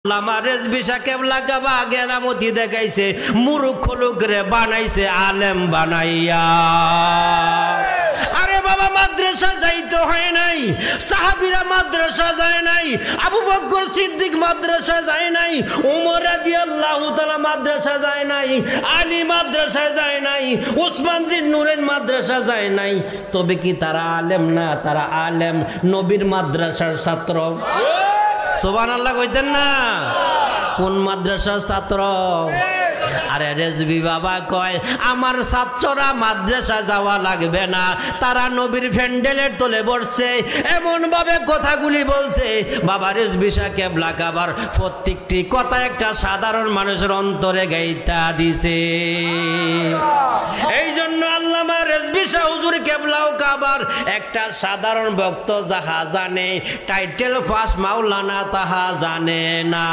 আল্লামা রেজভী শাহ কেবলা কাবা গেরামতি দেখাইছে, মূর্খ লোকরে বানাইছে আলেম বানাইয়া। আরে বাবা, মাদ্রাসা যাইতে হয় নাই, সাহাবীরা মাদ্রাসা যায় নাই, আবু বকর সিদ্দিক মাদ্রাসা যায় নাই, ওমর রাদিয়াল্লাহু তাআলা মাদ্রাসা যায় নাই, আলী মাদ্রাসা যায় নাই, উসমান জিন্নুরের মাদ্রাসা যায় নাই। তবে কি তারা আলেম না? তারা আলেম, নবীর মাদ্রাসার ছাত্র। সুবহানাল্লাহ কইতেন না? কোন মাদ্রাসার ছাত্র? আরে রেজভী বাবা কয়, আমার ছাত্ররা মাদ্রাসা যাওয়া লাগবে না, তারা নবীর প্যান্ডেলের তলে বসছে, এমন ভাবে কথাগুলি বলছে। বাবা রেজভী শাহ কেবলা কাবার প্রত্যেকটি কথা একটা সাধারণ মানুষের অন্তরে গাইতা দিছে। এই জন্য আল্লামা রেজভী শাহ হুজুর কেবলাও কাবার একটা সাধারণ ভক্ত যাহা জানে, টাইটেল পাস মাওলানা তাহা জানে না।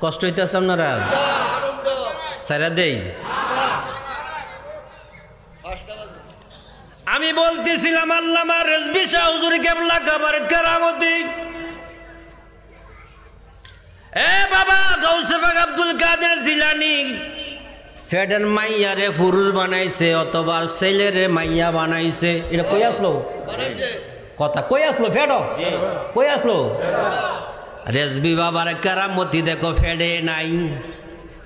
কষ্ট হইতেছে আপনারা? সারা দেই। আমি বলতেছিলাম আল্লামা রেজভী শাহ হুজুর কেবলা কাবার কেরামতি। এ বাবা, গাউসে পাক আব্দুল কাদের জিলানী ফেডেন মাইয়ারে পুরুষ বানাইছে অথবা ছেলেরে মাইয়া বানাইছে। এটা কই আসলো কথা? কই আসলো? ফেডো কই আসলো? রেজভী বাবার কেরামতি দেখো, ফেডে নাই,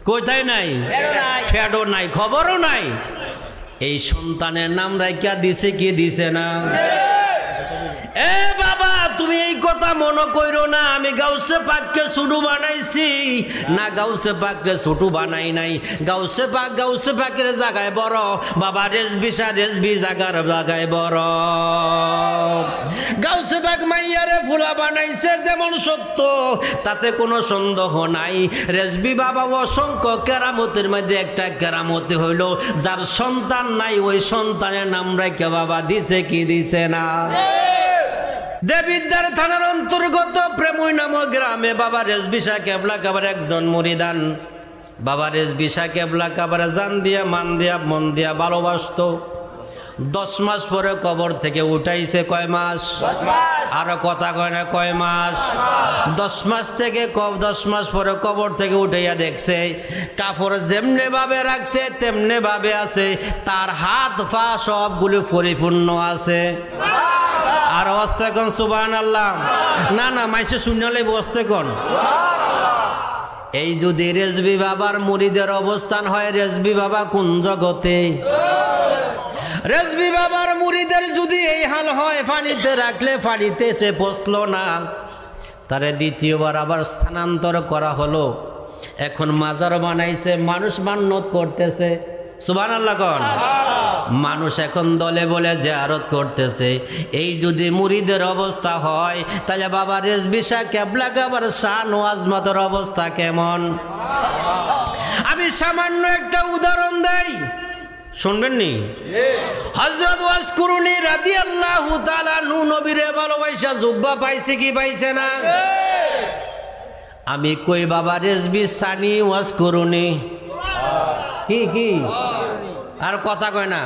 কোথায় নাই? ফেডো নাই, খবরও নাই। এই সন্তানের নাম রাখিয়া দিছে কি দিছে না? এ বাবা, তুমি এই কথা মনে কইরো না আমি গাউসে পাককে ছোট বানাইছি। না, গাউসে পাককে ছোট বানাই নাই। গাউসে পাকের জায়গায় বড়। বাবা রেজভী শাহ রেজভী জায়গায় বড়। গাউসে পাক মাইয়ারে ফুলা বানাইছে যেমন সত্য, তাতে কোনো সন্দেহ নাই। রেজভী বাবা অসংখ্য কেরামতের মধ্যে একটা কেরামতি হইল, যার সন্তান নাই ওই সন্তানের নাম রাখিয়া বাবা দিছে কি দিছে না? দেবিদ্বার থানার অন্তর্গত প্রেমই নামক গ্রামে বাবা রেজভী শাহ কেবলা কাবার একজন মুরিদান। বাবা রেজভী শাহ কেবলা কাবার জান দিয়া মান দিয়া মন দিয়া ভালোবাসত। 10 মাস পরে কবর থেকে উঠাইছে। কয় মাস? আরো কথা কয় না, কয় মাস? 10 মাস থেকে 10 মাস পরে কবর থেকে উঠাইয়া দেখছে কাপড় যেমনে ভাবে রাখছে তেমনে ভাবে আছে, তার হাত পা সবগুলো পরিপূর্ণ আছে। আর অবস্থা কোন? সুবহানাল্লাহ। না না, মাইসে শুনলে অবস্থা কোন? এই যদি রেজভী বাবার মুরিদের অবস্থান হয়, রেজভী বাবা কোন জগতে? রেজভী বাবার মুরিদের যদি এই হাল হয়, পানিতে রাখলে পানিতে সে পচল না, তারে দ্বিতীয়বার আবার স্থানান্তর করা হলো। এখন মাজার বানাইছে, মানুষ মান্নত করতেছে। সুবহানাল্লাহ কোন? মানুষ এখন দলে বলে জিয়ারত করতেছে। এই যদি মুরিদের অবস্থা হয়, তাহলে বাবা রেজভী শাহ কেবলা কাবার শান ও আজমতের অবস্থা কেমন? আমি সামান্য একটা উদাহরণ দেই, শুনবেন নি? হযরত ওয়াসকুরুনি রাদিয়াল্লাহু তাআলা নবীরে ভালোবাসা জুব্বা পাইছে কি পাইছে না? আমি কই বাবা রেজভী সানি ওয়াসকুরুনি কি আর কথা কয় না?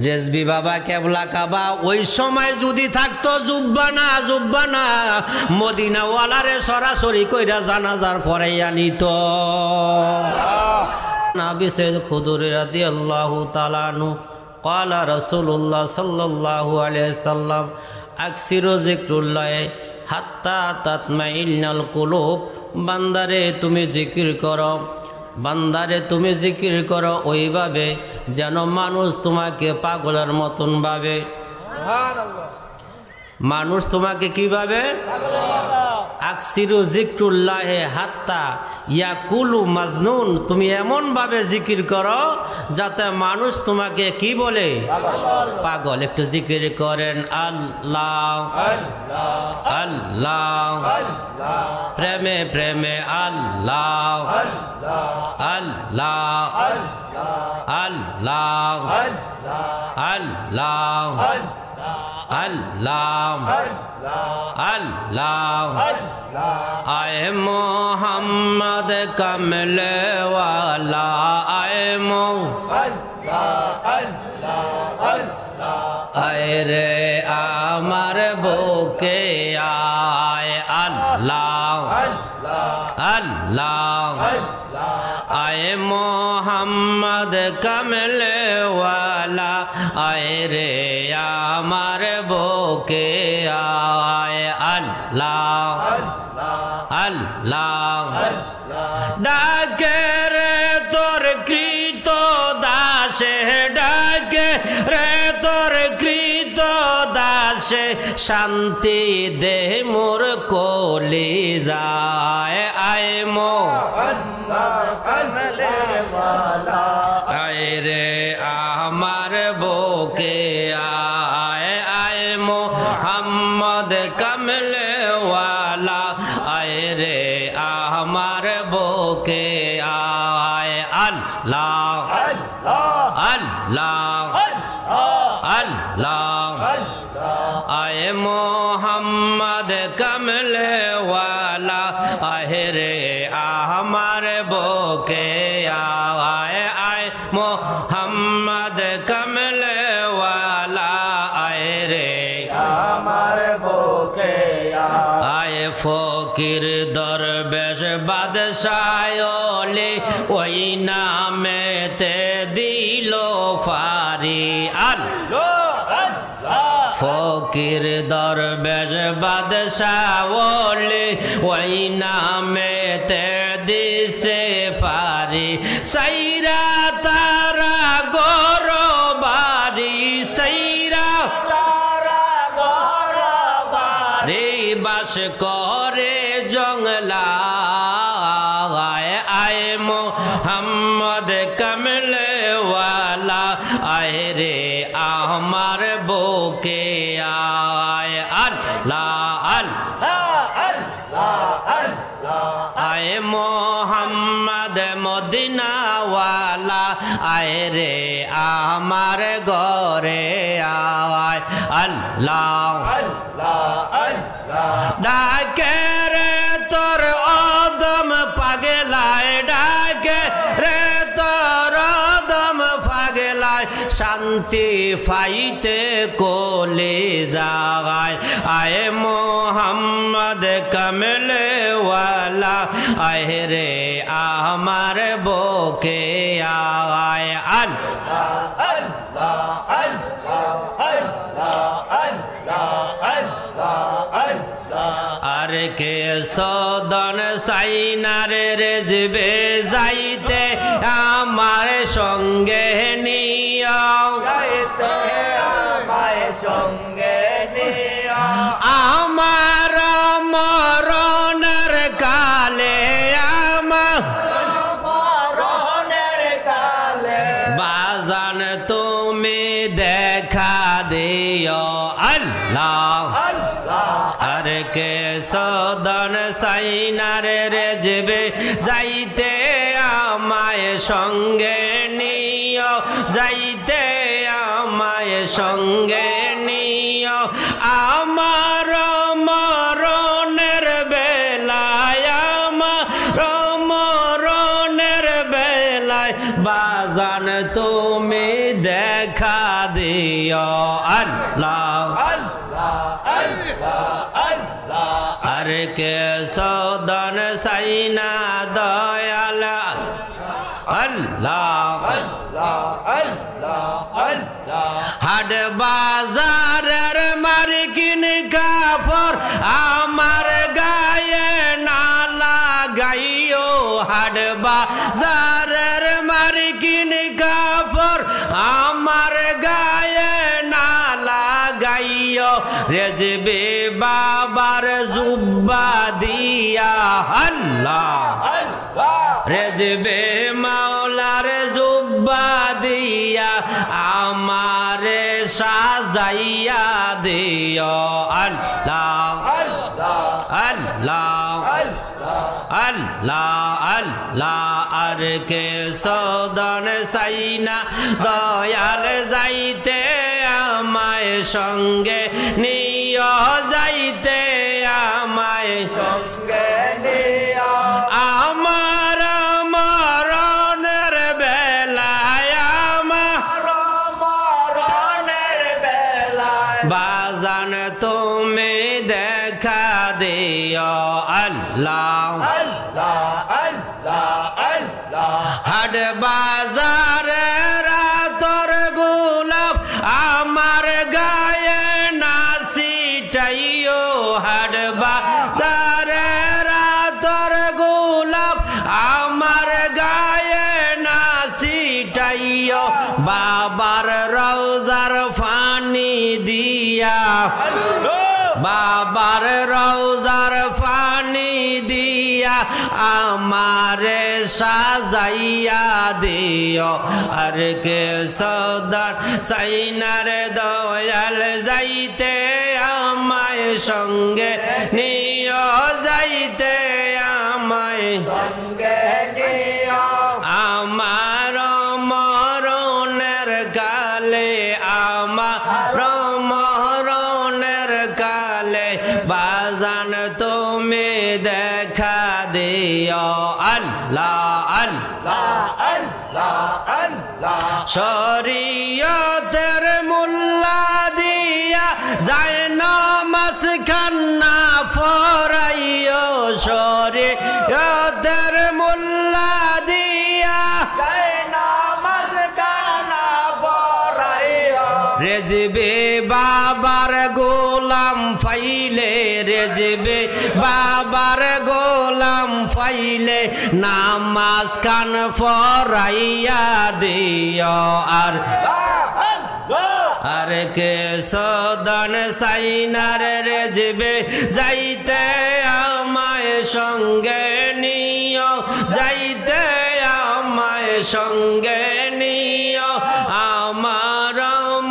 রেজভী বাবা কেবলা কাবা ওই সময় যদি থাকতো জুব্বা না মদিনা ওয়ালারে সরাসরি কইরা জানাজার পরাইয়া নিত। নবী সাইয়্যিদ খুদরি রাদিয়াল্লাহু তাআলা আনহু ক্বালা রাসূলুল্লাহ সাল্লাল্লাহু আলাইহি সাল্লাম আকসিরু যিকরুল্লাহ হাত্তা তাতমাইন্নাল কুলুব। বান্দারে তুমি জিকির করো, বান্দারে তুমি জিকির করো ওইভাবে যেন মানুষ তোমাকে পাগলের মতন ভাবে। মানুষ তোমাকে কিভাবে? আকসিরু যিকরুল্লাহে হাত্তা ইয়াকুলু মাজনুন। তুমি এমন ভাবে জিকির করো যাতে মানুষ তোমাকে কি বলে? পাগল। একটু জিকির করেন আল্লাহ আল্লাহ, প্রেমে প্রেমে আল্লাহ আল্লাহ আল্লাহ আল্লাহ আল্লাহ আল্লাহ আয়ে মোহাম্মদ কমলে ওয়ালা আয়ে মোহাম্মদ আল্লাহ আল্লাহ আল্লাহ আয় রে আমার বুকে আয় আল্লাহ আল্লাহ আয় মোহাম্মদ কামলে ওয়ালা আয় রে আমার বুকে আয় আল্লাহ আল্লাহ ডাকে রে তোর কৃত দাসে ডাকে রে তোর কৃত দাসে শান্তি দে মোর কলি যায় আয় মো আয় রে আমার বুকে আয় আয় মোহাম্মদ কামলে ওয়ালা আয় রে আমার বুকে আয় আল্লাহ আল্লাহ আল্লাহ আয় মোহাম্মদ কামলে ওয়ালা আয় রে আমার বুকে আয় আয় মোহাম্মদ কামলে ওয়ালা আয় রে আমার বুকে আয় ফকির দরবেশ বাদশাহ ওলি ওই নামেতে দিল ফারি ফকির দরবেশ বাদশাহ ওলি ওই নামেতে দিছে ফারি সাইরা তারা গর বাড়ি সাইরা তারা গর বাড়ি বাস করে জংলা আয় মোহাম্মদ কামলে ওয়ালা আয় রে আমার বুকে আয় আল্লাহ আয় মোহাম্মদ মদিনা ওয়ালা আয় রে আমার ঘরে আয় আল্লাহ ডাকে রে তোর অদম পাগলায় ডাকে রে তোর অদম পাগলায় শান্তি ফাইতে কোলে যায় আয় মোহাম্মদ কামলে ওয়ালা আয় রে আমার বুকে আয় আর কে সদন সাইনার রেজবে যাইতে আমার সঙ্গে নিয়া সঙ্গে নিয়া আমার মরণের কালে আমার মরণের কালে বাজান তুমি দেখা দিও আল্লাহ আর কে সদন সাইনার রেজবে যাইতে আমায় সঙ্গে নিও যাইতে আমায় সঙ্গে নিও আমার মরণের বেলায় আমার মরণের বেলায় বাজান তুমি দেখা দিও আল্লাহ আর কে সদন সাইনা দয়াল আল্লাহ হাট বাজারের মার্কিন কাপড় আমার গায়ে না লাগাইও হাট বাজারের মার্কিন কাপড় আমার গায়ে না লাগাইও রেজবে বাবার জুব্বা দিয়া আল্লাহ রেজবে মাওলার জুব্বা দিয়া আমারে সাজাইয়া দিও আল্লাহ আল্লাহ আল্লাহ আল্লাহ আর কে সদন সাইনা দয়াল যাইতে আমায় সঙ্গে নিও যাইতে আমায় সঙ্গে নিও আমার মরণের বেলায় আমার মরণের বেলায় বাজান তুমি দেখা দিও আল্লাহ হাট বাজারে রাতর গোলাপ আমার গায়ে না ছিটাইও হাট বাজারে রাতর গোলাপ আমার গায়ে না ছিটাইও বাবার রওজার ফানি দিয়া বাবার রওজার ফানি দিয়া আমারে সাজাইয়া দিও আর কে সদার সাইনার দয়াল যাইতে আমায় সঙ্গে নিও যাইতে আমায় সঙ্গে নিও আমার মরণের কালে আমার মরণের কালে বাজান তুমি দেখা দিও আল্লাহ আল্লাহ আল্লাহ আল্লাহ শরীয়তের মুল্লা দিয়া যায় নামাজ খান্না ফরাইও শরীয়তের মুল্লা দিয়া যায় নামাজ খান্না ফরাইও রেজবে বাবার গোলাম ফাইলে রেজবে বাবার গোলাম ফাইলে নামাজ কান ফরাইয়া দিও আর কে সদান সাইনার রেজবে যাইতে আমায় সঙ্গে নিও যাইতে আমায় সঙ্গে নিও আমার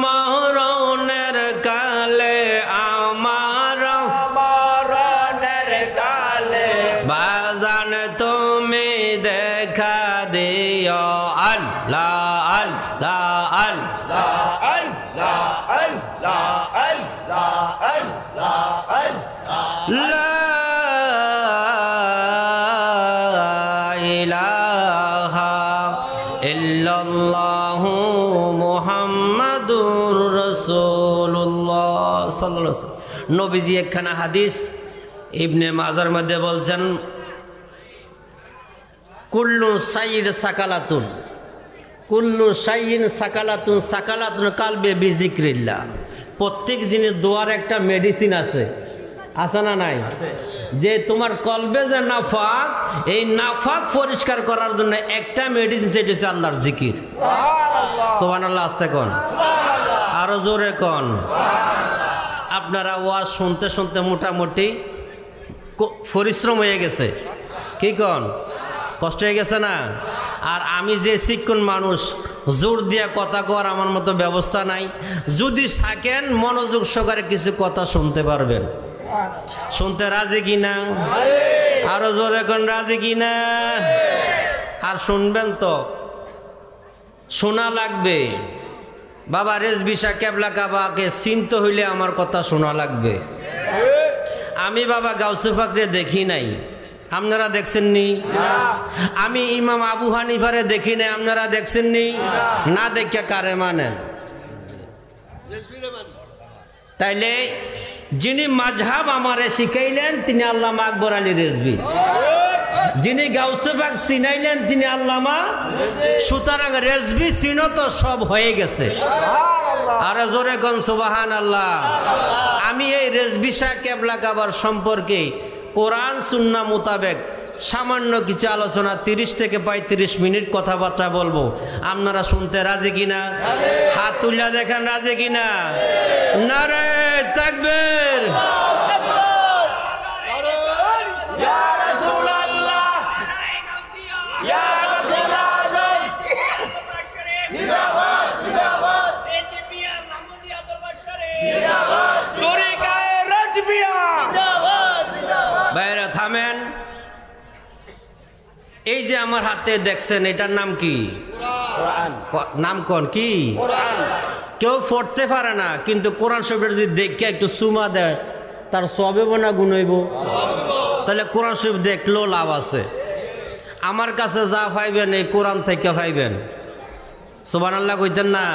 মরণের কালে আমার মরণের কালে বাজান তুমি দেখা দিও আল্লাহ আল্লাহ আল্লাহ আল্লাহ আল্লাহ আল্লাহ আল্লাহ আল্লাহ লা ইলাহা ইল্লাল্লাহু মুহাম্মাদুর রাসূলুল্লাহ সাল্লাল্লাহু আলাইহি ওয়াসাল্লাম নবীজি একখানা হাদিস ইবনে মাজার মধ্যে বলছেন কুল্লু সাইয়্যিদ সাকালাতুন কুল্লু সাইয়্যিন সাকালাতুন সাকালাতুন কালবে বিজিক্রিল্লাহ প্রত্যেক জিনিস দোয়ার একটা মেডিসিন আছে না নাই যে তোমার কলবে যে নাফাক এই নাফাক পরিষ্কার করার জন্য একটা মেডিসিন সেটা হচ্ছে আল্লাহর জিকির সুবহানাল্লাহ আস্তে কোন আরো জোরে কোন আপনারা ওয়াজ শুনতে শুনতে মোটামুটি পরিশ্রম হয়ে গেছে কি কোন কষ্ট হয়ে গেছে না আর আমি যে শিক্ষণ মানুষ জোর দিয়া কথা কর আমার মতো ব্যবস্থা নাই যদি থাকেন মনোযোগ সহকারে কিছু কথা শুনতে পারবেন শুনতে রাজি কিনা আরো জোরে কোন রাজি কিনা আর শুনবেন তো শোনা লাগবে বাবা রেজবি শাহ কেবলা কাবাকে চিনতে হইলে আমার কথা শোনা লাগবে আমি বাবা গাউসে পাকরে দেখি নাই আপনারা দেখছেননি আমি ইমাম আবু হানিফারে দেখি নাই আপনারা দেখছেননি না দেখে কারে মানেন তাইলে যিনি মাযহাব আমারে শিখাইলেন তিনি আল্লামা আকবর আলী রেজভী যিনি গাউসে পাক চিনাইলেন তিনি আল্লামা সুতরাং রেজভী চিনো তো সব হয়ে গেছে আর জোরে কোন সুবহানাল্লাহ আমি এই রেজভী শাহ কেবলা কাবার সম্পর্কে কোরআন সুন্নাহ মোতাবেক সামান্য কিছু আলোচনা 30 থেকে 35 মিনিট কথাবার্তা বলবো আপনারা শুনতে রাজি কিনা হাত তুলে দেখেন রাজি কিনা নারে তাকবীর ইয়া রাসূলুল্লাহ ইয়া রাসূলুল্লাহ জিন্দাবাদ জিন্দাবাদ এজিবিয়া মাহমুদিয়া দরবার শরীফ জিন্দাবাদ তরিকায়ে রাজবিয়া জিন্দাবাদ জিন্দাবাদ বাইরে থামেন এই যে আমার হাতে দেখছেন এটার নাম কি কোরআন নাম কোন কি কোরআন কেউ পড়তে পারে না কিন্তু কোরআন শরীফের যদি দেখে একটু সুমা দেয় তার সবেব না গুণ হইব তাহলে কোরআন শরীফ দেখলেও লাভ আছে আমার কাছে যা পাইবেন এই কোরআন থেকে পাইবেন সুবহানাল্লাহ কইতেন না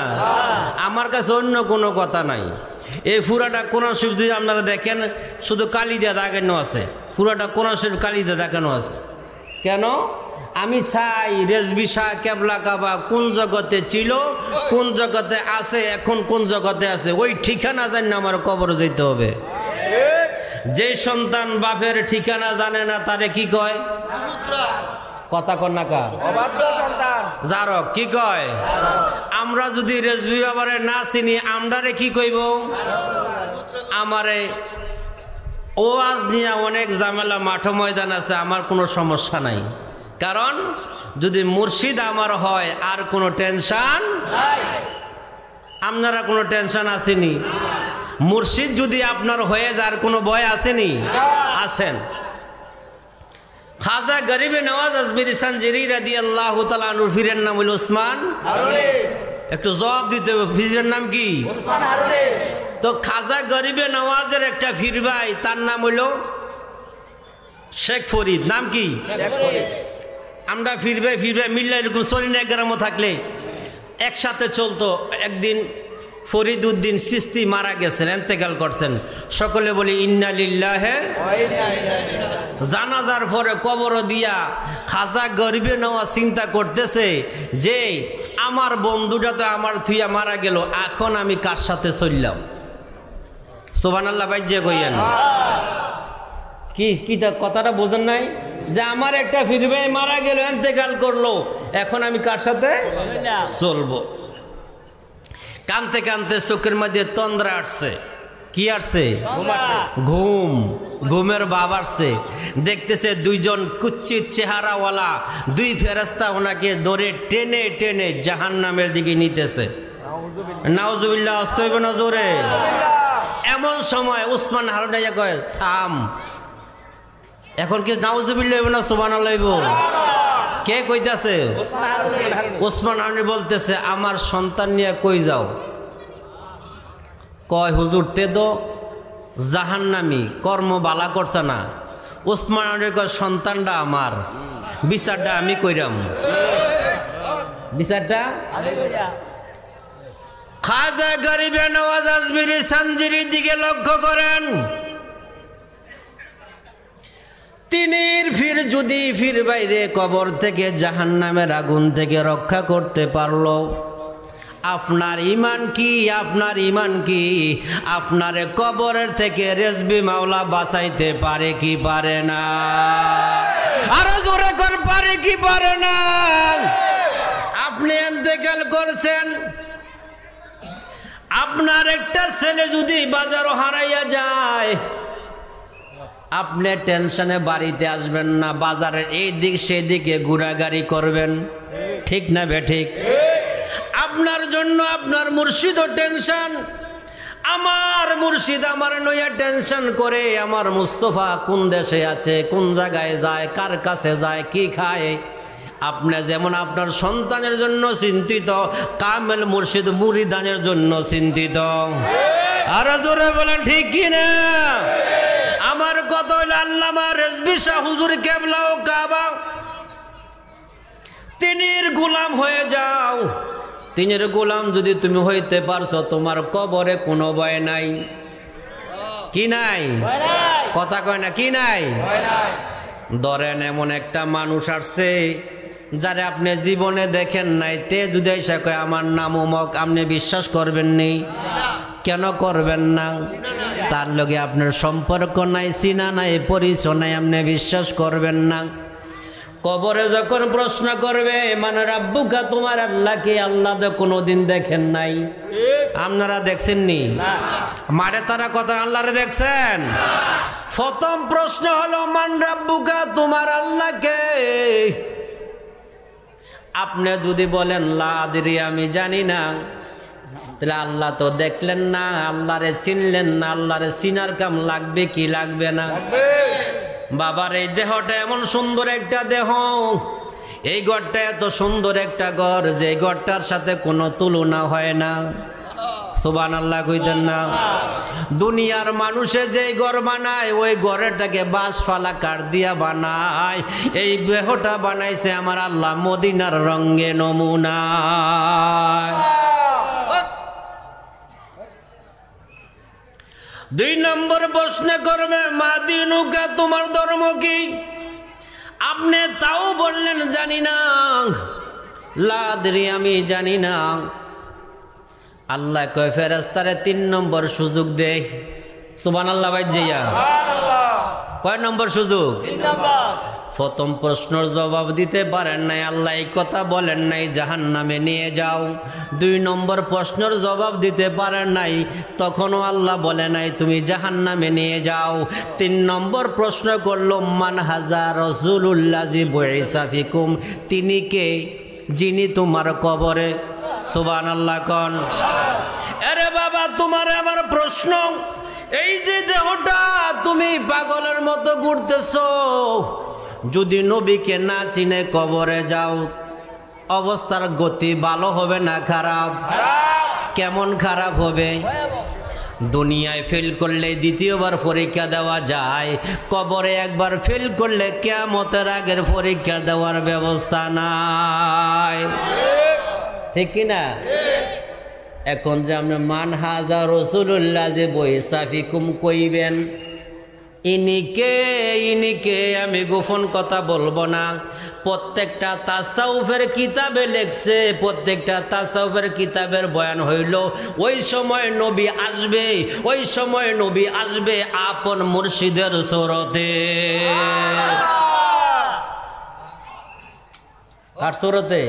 আমার কাছে অন্য কোনো কথা নাই এই পুরাটা কোরআন শরীফ যদি আপনারা দেখেন শুধু কালি দিয়ে দেখানো আছে, পুরাটা কোরআন শরীফ কালি দিয়ে দেখানো আছে। কেন? আমি চাই রেজভী শাহ কেবলা কাবা কোন জগতে ছিল, কোন জগতে আছে, এখন কোন জগতে আছে, ওই ঠিকানা জানি না আমার কবর যেতে হবে। যে সন্তান বাপের ঠিকানা জানে না তারে কি কয়? কথা কন না কা অবাধ্য সন্তান, জারক কি কয়? আমরা যদি রেজভী বাবারে না চিনি আমরারে কি কইব? আমারে ওয়াজ নিয়ে অনেক ঝামেলা মাঠ ময়দান আছে, আমার কোনো সমস্যা নাই। কারণ যদি মুর্শিদ আমার হয় আর কোনো টেনশন নাই। আপনারা কোনো টেনশন আসেনি? মুর্শিদ যদি আপনার হয়ে যার কোনো ভয় আসেনি? আসেন। খাজা গরিবে নওয়াজ আজমিরি সানজিরি রাদিয়াল্লাহু তাআলা আনহুর পীরের নাম হলো ওসমান হারুনি। একটু জবাব দিতে হবে, পীরের নাম কি? ওসমান হারুনি। তো খাজা গরিবে নওয়াজের একটা পীর ভাই, তার নাম হলো শেখ ফরিদ। নাম কি? শেখ ফরিদ। আমরা পীর ভাই মিল্লা এরকম চলি না, গ্রামে থাকলে একসাথে চলতো। একদিন ফরিদ উদ্দিন চিশতি মারা গেছেন, ইন্তেকাল করছেন। সকলে বলি ইন্না লিল্লাহি ওয়া ইন্না ইলাইহি রাজিউন। জানাজার পরে কবর দিয়া খাজা গরিবে নওয়াজ চিন্তা করতেছে যে আমার বন্ধুটা তো আমার থুইয়া মারা গেল, এখন আমি কার সাথে চললাম? সুবহানাল্লাহ ভাই যে কইয়েন কি কি কথাটা বোঝেন নাই? যে আমার একটা পীর ভাই মারা গেল, ইন্তেকাল করলো, এখন আমি কার সাথে চলবো? কানতে কানতে চোখের মধ্যে তন্দ্রা আসছে। কি আসছে? ঘুম। ঘুমের ভাব আসছে। দেখতেছে দুইজন কুচ্ছিত চেহারাওয়ালা দুই ফেরেশতা ওনাকে ধরে টেনে টেনে জাহান্নামের দিকে নিতেছে। নাউজুবিল্লাহ, আস্তাগফিরুল্লাহ নজরে। এমন সময় ওসমান হারুনি কয় থাম। এখন কি নাউজুবিল্লাহ না সুবহানাল্লাহ? কে কইতাছে? ওসমান হারুনি বলতেছে আমার সন্তান নিয়ে কই যাও? কয় হুজুর তে দো জাহান্নামী, কর্ম বালা করছে না। ওসমান হারুনি কয় সন্তানটা আমার, বিচারটা আমি কইরাম। বিচারটা খাজা গরিবে নওয়াজ আজমিরি সানজিরির দিকে লক্ষ্য করেন। তিনির ফির যদি ফির বাইরে কবর থেকে জাহান্নামের আগুন থেকে রক্ষা করতে পারলো, আপনার ইমান কি? আপনার ইমান কি? আপনার কবরের থেকে রেজবি মাওলা বাঁচাইতে পারে কি পারে না? আরো জোরে কর, পারে কি পারে না? আপনি ইন্তেকাল করছেন, আপনার একটা ছেলে যদি বাজারও হারাইয়া যায়, আপনি টেনশনে বাড়িতে আসবেন না, বাজারের এই দিক সেদিকে ঘোরাঘুরি করবেন। ঠিক না বেঠিক? আপনার জন্য আপনার মুর্শিদও টেনশন। আমার মুর্শিদ আমার নয়া টেনশন করে, আমার মুস্তফা কোন দেশে আছে, কোন জায়গায় যায়, কার কাছে যায়, কি খায়। আপনি যেমন আপনার সন্তানের জন্য চিন্তিত, কামেল মুর্শিদ মুরিদানের জন্য চিন্তিত। আর জোরে বলেন ঠিক কিনা? আমার কথা হইল আল্লামা রেজভী শাহ হুজুর কেবলা ও কাবা, তিনির গোলাম হয়ে যাও। তিনির গোলাম যদি তুমি হইতে পারছো, তোমার কবরে কোনো ভয় নাই। কি নাই? কথা কয় না, কি নাই? ধরেন এমন একটা মানুষ আসছে যারে আপনি জীবনে দেখেন নাই, তে যদি এসে কয় আমার নাম অমুক, আপনি বিশ্বাস করবেন নি? কেন করবেন না? তার লগে আপনার সম্পর্ক নাই, চিনা নাই, পরিচয় নাই, আপনি বিশ্বাস করবেন না। কবরে যখন প্রশ্ন করবে মানে রাব্বুকা, তোমার আল্লাহ কি? আল্লাহ তো কোনোদিন দেখেন নাই। আপনারা দেখছেননি? মারে তারা কথা আল্লাহরে দেখছেন? প্রথম প্রশ্ন হলো মান রাব্বুকা, তোমার আল্লাহ কে? আপনি যদি বলেন লা আদরি, আমি জানি না, তাহলে আল্লাহ তো দেখলেন না, আল্লাহরে চিনলেন না। আল্লাহরে চিনার কাম লাগবে কি লাগবে না? বাবার এই দেহটা এমন সুন্দর একটা দেহ, এই ঘরটা এত সুন্দর একটা ঘর যে ঘরটার সাথে কোনো তুলনা হয় না। সুবহানাল্লাহ কইতেন না? দুনিয়ার মানুষে যে ঘর বানায়, ওই ঘরটাকে বাঁশ ফালা কাঠ দিয়া বানায়। এই দেহটা বানাইছে আমার আল্লাহ মদিনার রঙে নমুনা। 2 নম্বর প্রশ্ন করবে মা দিনুকা, তোমার ধর্ম কি? আপনি তাও বললেন জানি না, লা আদরি, আমি জানি না। আল্লাহ কয় ফেরেশতারে 3 নম্বর সুযোগ দেয়। সুবহানাল্লাহ ভাই জিয়া, কয় নম্বর সুযোগ? 3 নম্বর। প্রথম প্রশ্নের জবাব দিতে পারেন নাই, আল্লাহ এই কথা বলেন নাই জাহান্নামে নিয়ে যাও। 2 নম্বর প্রশ্নের জবাব দিতে পারেন নাই, তখনও আল্লাহ বলে নাই তুমি জাহান্নামে নিয়ে যাও। 3 নম্বর প্রশ্ন করলো মান হাজা রাসূলুল্লাহি বুইসা ফিকুম, তিনি কে যিনি তোমার কবরে? সুবহানাল্লাহ কোন। আরে বাবা, তোমার আমার প্রশ্ন, এই যে দেহটা তুমি পাগলের মতো ঘুরতেছো, যদি নবীকে না চিনে কবরে যাও, অবস্থার গতি ভালো হবে না খারাপ? কেমন খারাপ হবে? দুনিয়ায় ফেল করলে দ্বিতীয়বার পরীক্ষা দেওয়া যায়, কবরে একবার ফেল করলে কিয়ামতের আগের পরীক্ষা দেওয়ার ব্যবস্থা নাই, ঠিক কিনা? এখন যে আমরা মান হাজা রাসূলুল্লাহ যে বুইসা ফিকুম কইবেন, ইনিকে আমি গোপন কথা বলবো না। প্রত্যেকটা তাসাউফের কিতাবে লেখছে, প্রত্যেকটা তাসাউফের কিতাবের বয়ান হইল ওই সময় নবী আসবে, ওই সময় নবী আসবে আপন মুর্শিদের সুরতে। কার সুরতে?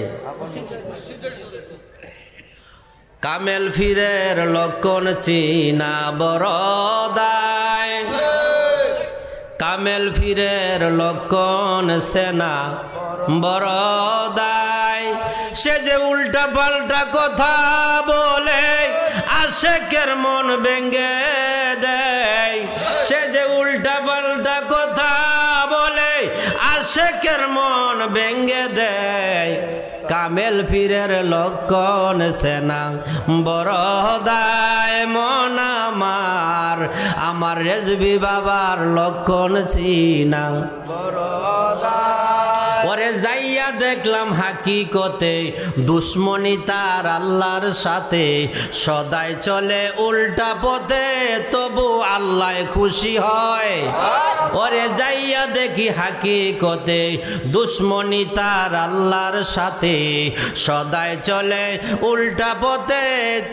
কামেল ফিরের লক্ষণ চিনা বড়দায়, কামেল ফিরের লক্ষণ সেনা বড়দায়। সে যে উল্টা পাল্টা কথা বলে আশেকের মন ভেঙে দেয়, সে যে উল্টা পাল্টা কথা বলে আশেকের মন ভেঙে দেয়। কামেল ফিরের লক্ষণ সেনা বড়দায় মন আমার, আমার রেজবি বাবার লক্ষণ চিনা বড়দায়। ওরে যাইয়া দেখলাম হাকিকতে দুশ্মনী তার আল্লাহর সাথে, সদাই চলে উল্টা পথে তবু আল্লাহ খুশি হয়। ওরে যাইয়া দেখি হাকিকতে দুশ্মনী তার আল্লাহর সাথে, সদাই চলে উল্টা পথে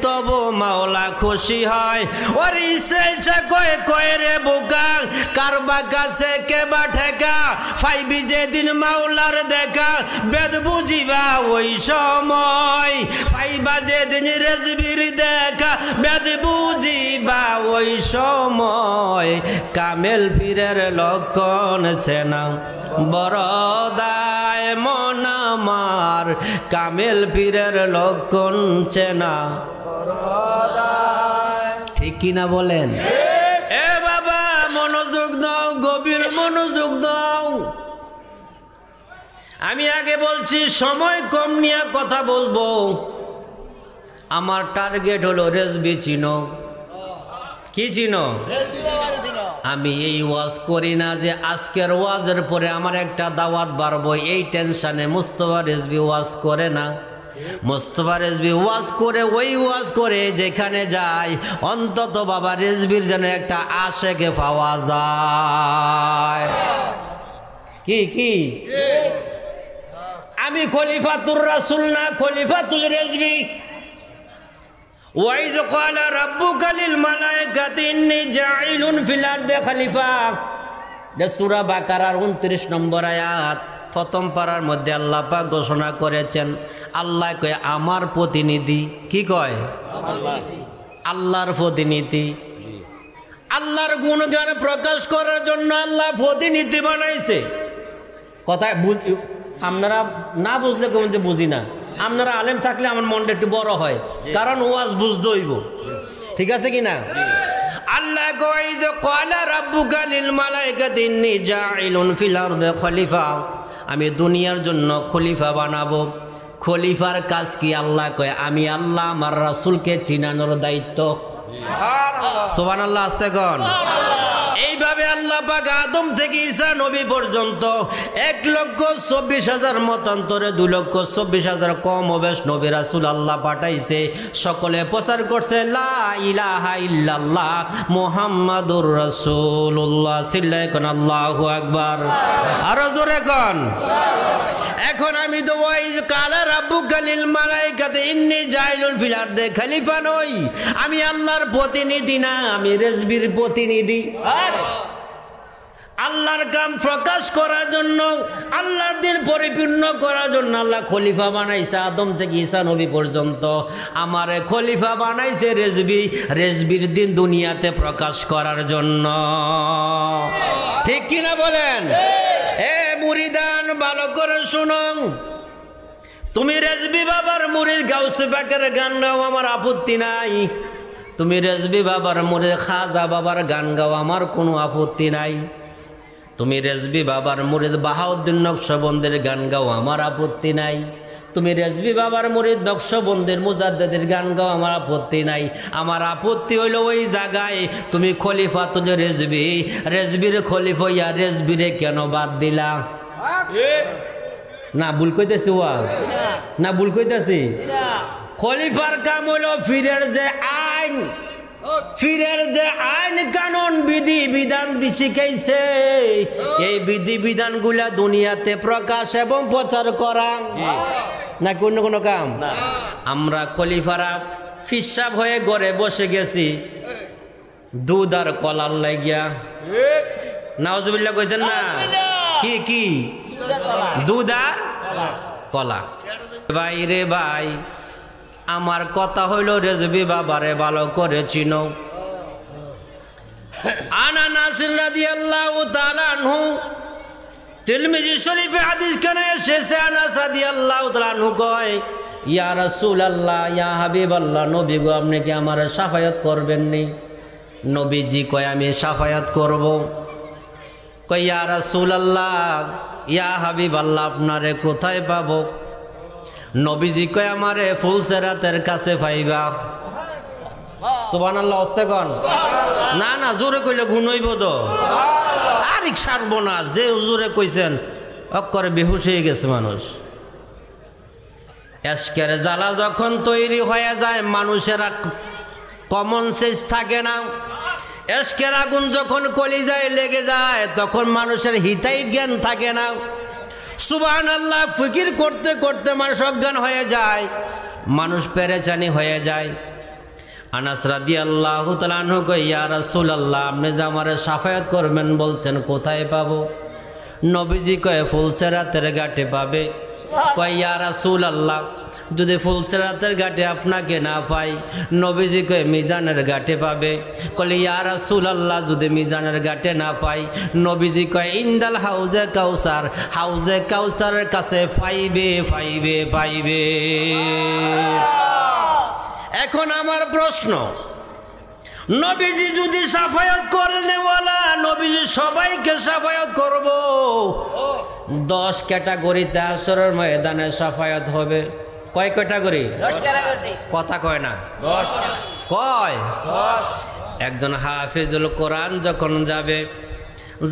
তবু মাওলা খুশি হয়। ওর ইসরাইলসা কয়ে কয়ে রে বোকা, কারবা কাছে কেবা ঠেকা, ফাইবি যেদিন মাওলার দেখা, বেদ বুঝিবা ওই সময়, ফাইবা যেদিন রেজবির দেখা, বেদ বুঝিবা ওই সময়। কামেল ফিরের লক্ষণ চেনা বড়দায় মন আমার, কামেল পীরের লক্ষণ চেনা বড়দায়। ঠিক কিনা বলেন? এ বাবা মনোযোগ দাও, গভীর মনোযোগ দাও। আমি আগে বলছি সময় কম নিয়ে কথা বলবো। আমার টার্গেট হলো রেজবি চিনো। কি চিনো? আমি এই ওয়াজ করি না যে আজকের ওয়াজের পরে আমার একটা দাওয়াত বাড়বো, এই টেনশনে মুস্তফা রেজবি ওয়াজ করে না। মুস্তফা রেজবি ওয়াজ করে, ওই ওয়াজ করে যেখানে যায় অন্তত বাবা রেজবির যেন একটা আশেকে পাওয়া যায়। কি কি আমি খলিফাতুর রাসূল না, খলিফাতুল রেজবি। ওয়াইজ ক্বালা রাব্বুকা লিল মালায়েকাতি ইন্নী জাইলুন ফিল আরদি খলিফা, সূরা বাকারার 29 নম্বর আয়াত, প্রথম পারার মধ্যে আল্লাহ পাক ঘোষণা করেছেন, আল্লাহ কয় আমার প্রতিনিধি। কি কয়? আল্লাহর প্রতিনিধি। আল্লাহর গুণগান প্রকাশ করার জন্য আল্লাহ প্রতিনিধি বানাইছে। কথা আপনারা না বুঝলে কেমন যে বুঝি না। আপনারা আলেম থাকলে আমার মনটা একটু বড় হয়, কারণ ওয়াজ বুঝতে হইব। ঠিক আছে কিনা? আল্লাহ কয় যে ক্বালা রাব্বুকা লিল মালায়েকাতি ইন্নী জাইলুন ফিল আরদি খলিফা, আমি দুনিয়ার জন্য খলিফা বানাবো। খলিফার কাজ কি? আল্লাহ কয় আমি আল্লাহ আমার রাসূলকে চিনানোর দায়িত্ব। সুবহানাল্লাহ, আস্তে কোন। এইভাবে আল্লাহ পাক আদম থেকে ঈসা নবী পর্যন্ত 1,24,000 মতান্তরে 2,24,000 কম বেশ নবী রাসূল আল্লাহ পাঠাইছে। সকলে প্রচার করছে লা ইলাহা ইল্লাল্লাহ মুহাম্মাদুর রাসূলুল্লাহ। চিল্লায় কোন আল্লাহু আকবার, আরো জোরে কোন। এখন আমি তো ওয়াইজ কালা রাব্বুকা লিল মালাইকাতি ইন্নী জাইলুন ফিল আরদি খলিফা নই, আমি আল্লাহর প্রতিনিধি না, আমি রেজবির প্রতিনিধি। আল্লাহর কাম প্রকাশ করার জন্য, আল্লাহর দিন পরিপূর্ণ করার জন্য আল্লাহ খলিফা বানাইছে আদম থেকে ঈসা নবী পর্যন্ত। আমারে খলিফা বানাইছে রেজবি, রেজবির দিন দুনিয়াতে প্রকাশ করার জন্য। ঠিক কিনা বলেন? এ মুরিদান ভালো করে শুনো, তুমি রেজবি বাবার মুরিদ গাউসে পাকের গান গাও, আমার আপত্তি নাই। তুমি রেজবি বাবার মুরিদ খাজা বাবার গান গাও, আমার কোনো আপত্তি নাই। তুমি রেজবি বাবার মুরিদ বাহাউদ্দিন নকশবন্দির গান গাও, আমার আপত্তি নাই। তুমি রেজবি বাবার মুরিদ নকশবন্দির মুজাদ্দিদের গান গাও, আমার আপত্তি নাই। আমার আপত্তি হইল ওই জায়গায় তুমি খলিফা তুল রেজবি, রেজবির খলিফা ইয়া রেজবিরে কেন বাদ দিলা? না ভুল কইতেছি? না ভুল কইতেছি? খলিফার কাম হইল ফিরের যে আইন, ফিরের যে আইন কানুন বিধি বিধান শিখাইছে, এই বিধি বিধান গুলা দুনিয়াতে প্রকাশ এবং প্রচার করা, না কোন কোন কাম। আমরা খলিফারা ফিসাব হয়ে ঘরে বসে গেছি দুধ আর কলার লাগিয়া। নাউজুবিল্লাহ কইতেন না? কি কি? দুধ আর কলা। ভাই রে ভাই, আমার কথা হইল রেজবি বাবারে ভালো করে চিনো। আনাস রাদিয়াল্লাহু তাআলা আনহু, তিরমিজি শরীফে হাদিস কানে এসেছে, আনাস রাদিয়াল্লাহু তাআলা আনহু কয়, ইয়া রাসূলুল্লাহ, ইয়া হাবিবাল্লাহ, নবী গো আপনি কি আমার শাফায়াত করবেন নি? নবীজি কয় আমি শাফায়াত করব। কয় ইয়া রাসূলুল্লাহ, ইয়া হাবিবাল্লাহ, আপনারে কোথায় পাবো? নবীজি কয় আমারে ফুলসেরাতের কাছে পাইবা। সুবহানাল্লাহ, আস্তে কোন। না না জোরে কইলে গুণ হইব তো। আর ছাড়ব না, যে হুজুরে কইছেন অক্ষরে বেহুশ হয়ে গেছে মানুষ। এশকের জ্বালা যখন তৈরি হয়ে যায়, মানুষের কমন সেন্স থাকে না। এশকের আগুন যখন কলিজায় লেগে যায়, তখন মানুষের হিতাই জ্ঞান থাকে না। সুবহানাল্লাহ, ফিকির করতে করতে মানুষ অজ্ঞান হয়ে যায়, মানুষ পেরেচানি হয়ে যায়। আনাস রাদিয়াল্লাহু তাআলা আনহু কয়, ইয়া রাসূলুল্লাহ, আপনি যে আমারে শাফায়াত করবেন বলছেন, কোথায় পাবো? নবীজি কয় ফুলসেরাতের ঘাটে পাবে। কয় ইয়া রাসূলুল্লাহ, যদি ফুলসেরাতের ঘাটে আপনাকে না পাই? নবীজি কয় মিজানের ঘাটে পাবে। কলে ইয়া রাসূলুল্লাহ, যদি মিজানের ঘাটে না পাই? নবীজি কয় ইনদাল হাউজে কাউসার, হাউজে কাউসারের কাছে পাইবে পাইবে পাইবে। এখন আমার প্রশ্ন, নবীজি যদি শাফায়াত করলে ওয়ালা, নবীজি সবাইকে শাফায়াত করব। 10 ক্যাটাগরিতে হাশরের ময়দানে শাফায়াত হবে। কয় ক্যাটাগরি? 10 ক্যাটাগরি। কথা কয় না? 10 কয়? 10। একজন হাফেজুল কোরআন যখন যাবে,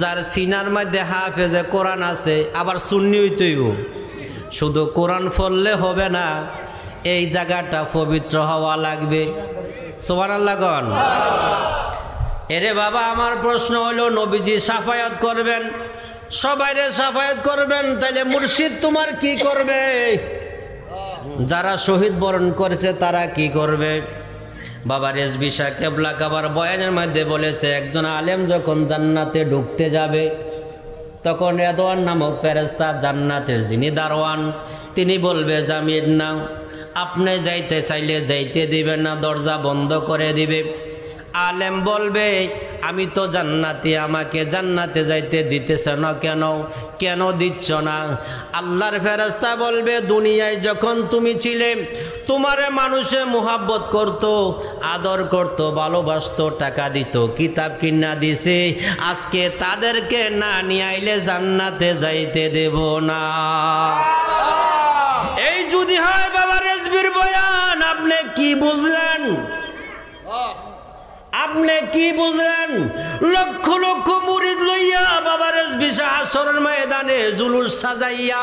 যার সিনার মধ্যে হাফেজে কোরআন আছে, আবার সুন্নি হইতে হইব। শুধু কোরআন পড়লে হবে না, এই জায়গাটা পবিত্র হওয়া লাগবে। সুবহানাল্লাহ কোন। এরে বাবা, আমার প্রশ্ন হলো, নবীজি শাফায়াত করবেন, সবাইরে শাফায়াত করবেন, তাইলে মুর্শিদ তোমার কি করবে? যারা শহীদ বরণ করেছে তারা কি করবে? বাবা রেজবি শাহ কেবলা কাবার বয়ানের মধ্যে বলেছে, একজন আলেম যখন জান্নাতে ঢুকতে যাবে, তখন রেদওয়ান নামক ফেরেশতা, জান্নাতের যিনি দারওয়ান, তিনি বলবে জামির নাও, আপনি যাইতে চাইলে যাইতে দিবেন না, দরজা বন্ধ করে দিবে। আলেম বলবে, আমি তো জান্নাতি, আমাকে জান্নাতে যাইতে দিতেছ না কেন? কেন দিচ্ছ না? আল্লাহর ফেরেশতা বলবে, দুনিয়ায় যখন তুমি ছিলে, তোমারে মানুষে মুহাব্বত করত, আদর করত, ভালোবাসত, টাকা দিত, কিতাব কিনা দিছে, আজকে তাদেরকে না নিয়ে আইলে জান্নাতে যাইতে দেব না। এই যদি হয় বাবা রেজবির বয়ান, আপনি কি বুঝলেন? আপনি কি বুঝলেন? লক্ষ লক্ষ মুরিদ লইয়া বাবা রেজভী শাহ হাশরের ময়দানে জুলুস সাজাইয়া,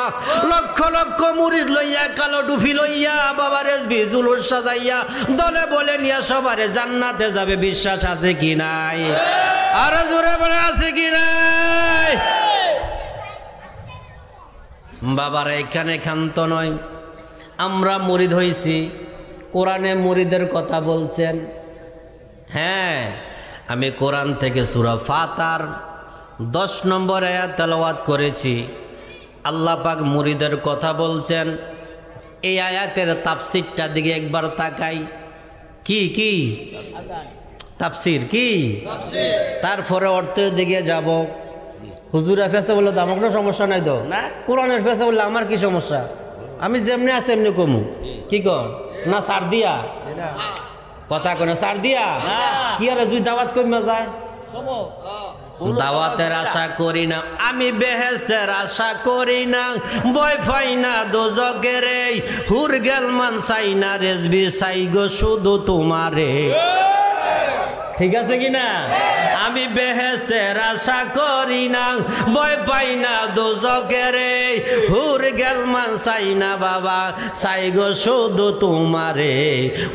লক্ষ লক্ষ মুরিদ লইয়া কালো টুপি লইয়া বাবা রেজভী জুলুস সাজাইয়া দলে বলে নিয়া সবারে জান্নাতে যাবে। বিশ্বাস আছে কি নাই? আরো জোরে বলে আছে কি নাই? বাবারা এখানে ক্ষান্ত নয়, আমরা মুরিদ হইছি, কোরআনে মুরিদের কথা বলছেন। হ্যাঁ, আমি কোরআন থেকে সূরা ফাতিহার 10 নম্বর আয়াত তেলাওয়াত করেছি। আল্লাহ পাক মুরিদের কথা বলছেন। এই আয়াতের তাফসীরটা দিকে একবার তাকাই। কি কি তাফসীর? কি তারপরে অর্থের দিকে যাব। হুজুরা ফেসে বললো তো আমার কোনো সমস্যা নাই তো না, কোরআনের ফেসে বললে আমার কি সমস্যা? আমি যেমনি আছে এমনি কমু। কি কর না সার দিয়া কথা কয় না, সার দিয়া কি আর দুই দাওয়াত কমে যায়। দাওয়াতের আশা করি না, আমি বেহেশতের আশা করি না, ভয় পাই না দোজকের হুর গেল মান চাই না, রেজভী চাই গো শুধু তোমারে। ঠিক আছে কিনা? আমি বেহেশতের আশা করি না, ভয় পাই না দোজকের হুর গেল মান চাই না, বাবা চাই গো শুধু তোমারে।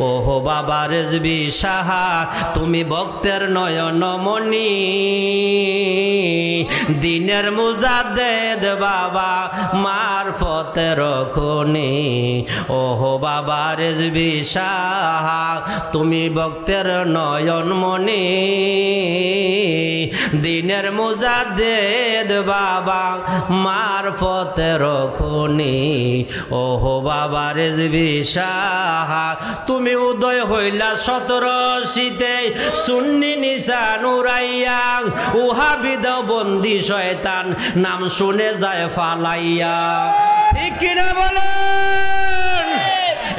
ওহো বাবা রেজভী শাহ তুমি ভক্তের নয়নমণি, দিনের মুজাদ্দেদ বাবা মারফতের খনি। ওহো বাবা রেজভী শাহ তুমি ভক্তের নয়নমণি, দিনের মুজাদ্দেদ বাবা মারফতের খনি। ওহো বাবা রেজভী শাহ তুমি উদয় হইলা 1780-তে সুন্নি নিশান উড়াইয়া, ওহাবি দাও বন্দি শয়তান নাম শুনে যায় ফালাইয়া। ঠিক কিনা বলেন?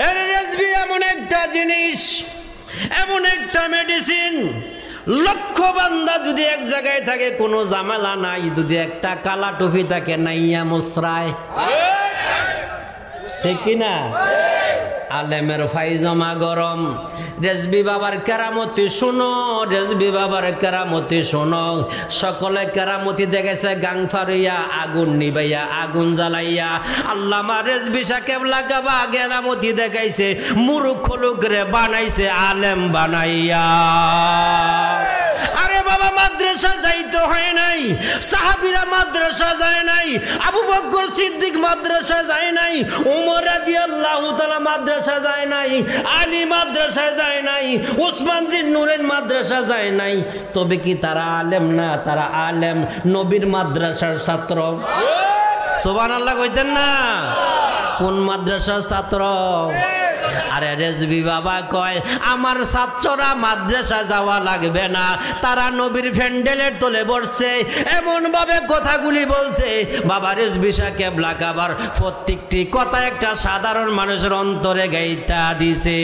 এর রেজভী এমন একটা জিনিস, এমন একটা মেডিসিন, লক্ষ বান্দা যদি এক জায়গায় থাকে কোনো ঝামেলা নাই, যদি একটা কালা টুপি থাকে নাইয়া মুসরায়। ঠিক কিনা? আলেমের ফাইজমা গরম। রেজভী বাবার কেরামতি শুনো, রেজভী বাবার কেরামতি শুনো। সকলে কেরামতি দেখেছে গাং ফারিয়া, আগুন নিবাইয়া, আগুন জ্বালাইয়া। আল্লামা রেজভী শাহ কেবলা গাবা কেরামতি দেখাইছে, মূর্খ লোকরে বানাইছে আলেম বানাইয়া। আরে বাবা মাদ্রাসা যাইতে হয় নাই, সাহাবীরা মাদ্রাসা যায় নাই, আবু বকর সিদ্দিক মাদ্রাসা যায় নাই, উমর রাদিয়াল্লাহু তাআলা মাদ্রাসা যায় নাই, আলী মাদ্রাসা যায় নাই, উসমান জিন্নুরেন মাদ্রাসা যায় নাই। তবে কি তারা আলেম না? তারা আলেম, নবীর মাদ্রাসার ছাত্র। সুবহানাল্লাহ কইতেন না? কোন মাদ্রাসার ছাত্র? আরে রেজভী বাবা কয় আমার ছাত্ররা মাদ্রাসা যাওয়া লাগবে না, তারা নবীর প্যান্ডেলের তলে বসছে, এমন ভাবে কথাগুলি বলছে। বাবা রেজভী শাহ কেবলা কাবার প্রত্যেকটি কথা একটা সাধারণ মানুষের অন্তরে গাইতা দিছে।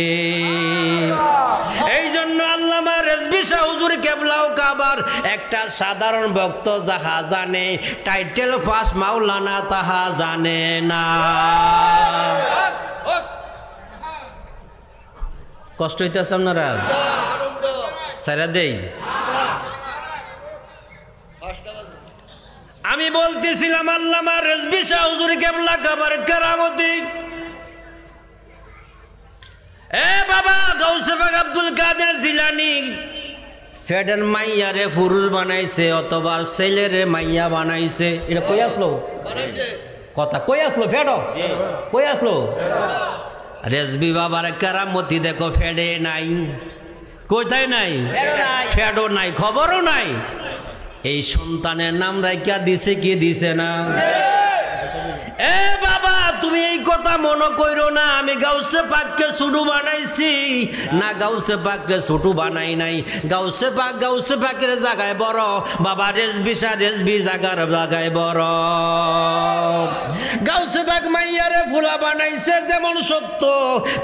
এই জন্য আল্লামা রেজভী শাহ হুজুর কেবলাও কাবার একটা সাধারণ ভক্ত যাহা জানে, টাইটেল পাস মাওলানা তাহা জানে না। কষ্ট হইতেছে আপনারা? সারা দেই। আমি বলতেছিলাম আল্লামা রেজভী শাহ হুজুর কেবলা কাবার কেরামতি। এ বাবা গাউসে পাক আব্দুল কাদের জিলানী ফেডের মাইয়ারে পুরুষ বানাইছে, অথবা ছেলেরে মাইয়া বানাইছে। এটা কই আসলো কথা? কই আসলো? ফেডো কই আসলো? রেজভী বাবার কেরামতি দেখো, ফেডে নাই। কোথায় নাই? ফেডো নাই, খবরও নাই। এই সন্তানের নাম রাইখা দিছে কি দিছে না? এ বাবা তুমি এই কথা মনে কইরো না আমি গাউসে পাককে ছোটু বানাইছি না, গাউসে পাককে ছোটু বানাই নাই। গাউসে পাকের জায়গায় বড়, বাবা রেজভী শাহ রেজভী জায়গায় বড়। গাউসে পাক মাইয়ারে ফুলা বানাইছে যেমন সত্য,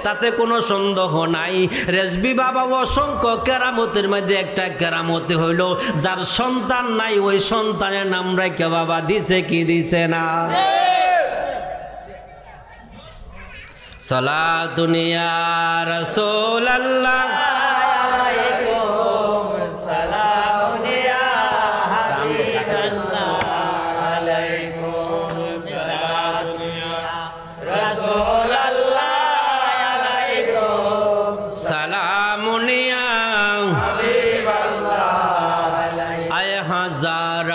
তাতে কোনো সন্দেহ নাই। রেজভী বাবা অসংখ্য কেরামতের মধ্যে একটা কেরামতি হইল, যার সন্তান নাই ওই সন্তানের নাম রাইখা বাবা দিছে কি দিছে না? সালাতুন ইয়া রাসূলুল্লাহ হাজার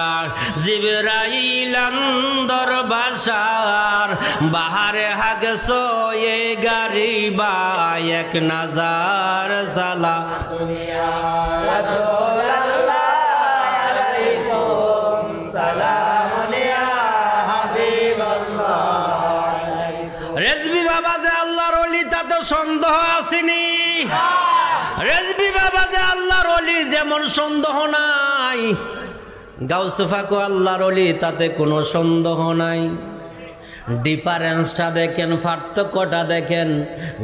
জিবরাইল আন্দর বাসার বাহারে হাগ সোয়ে গারিবা এক নাজার সালা দুনিয়া রাসূলুল্লাহ আলাইকুম সালাম ইয়া হাবিবাল্লাহ। রেজবি বাবা যে আল্লাহর ওলি তাতে সন্দেহ আসেনি। রেজবি বাবা যে আল্লাহর ওলি যেমন সন্দেহ নাই, গাউসে পাক আল্লাহর ওলি তাতে কোনো সন্দেহ নাই। ডিফারেন্সটা দেখেন, পার্থক্যটা দেখেন।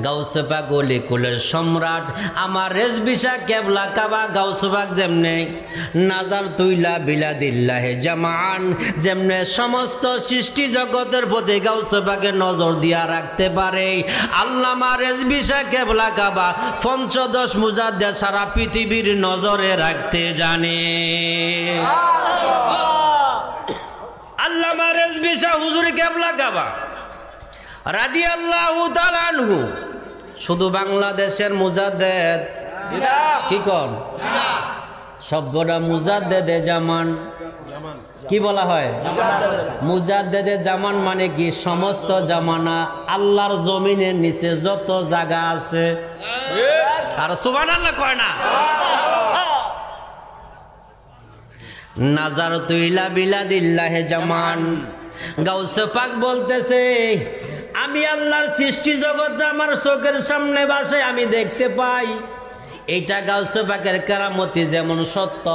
গাউসে পাক ওলি কুলের সম্রাট আমার রেজবি শাহ কেবলা কাবা গাউসে পাক যেমনে নাজার তুইলা বিলাদিল্লাহে জামান, যেমনে সমস্ত সৃষ্টি জগতের প্রতি গাউসে পাকের নজর দিয়া রাখতে পারে, আল্লামা রেজবি শাহ কেবলা কাবা পঞ্চদশ মুজাদ্দেদ সারা পৃথিবীর নজরে রাখতে জানে। আল্লামা রেজবি শাহ হুজুর কেবলা কাবা রাদিয়াল্লাহু তাআলা আনহু শুধু বাংলাদেশের মুজাদ্দেদ কি কোন সবগুলা মুজাদ্দেদে জামান কি বলা হয়? মুজাদ্দেদে জামান মানে কি? সমস্ত জামানা আল্লাহর জমিনের নিচে যত জায়গা আছে। আর সুবহানাল্লাহ কয় না? নাজার তুইলা বিলাদিল্লাহে জামান। গাউসে পাক বলতেছে আমি আল্লাহর সৃষ্টি জগৎ আমার চোখের সামনে বাসে আমি দেখতে পাই। এইটা গাউসে পাকের কেরামতি যেমন সত্য।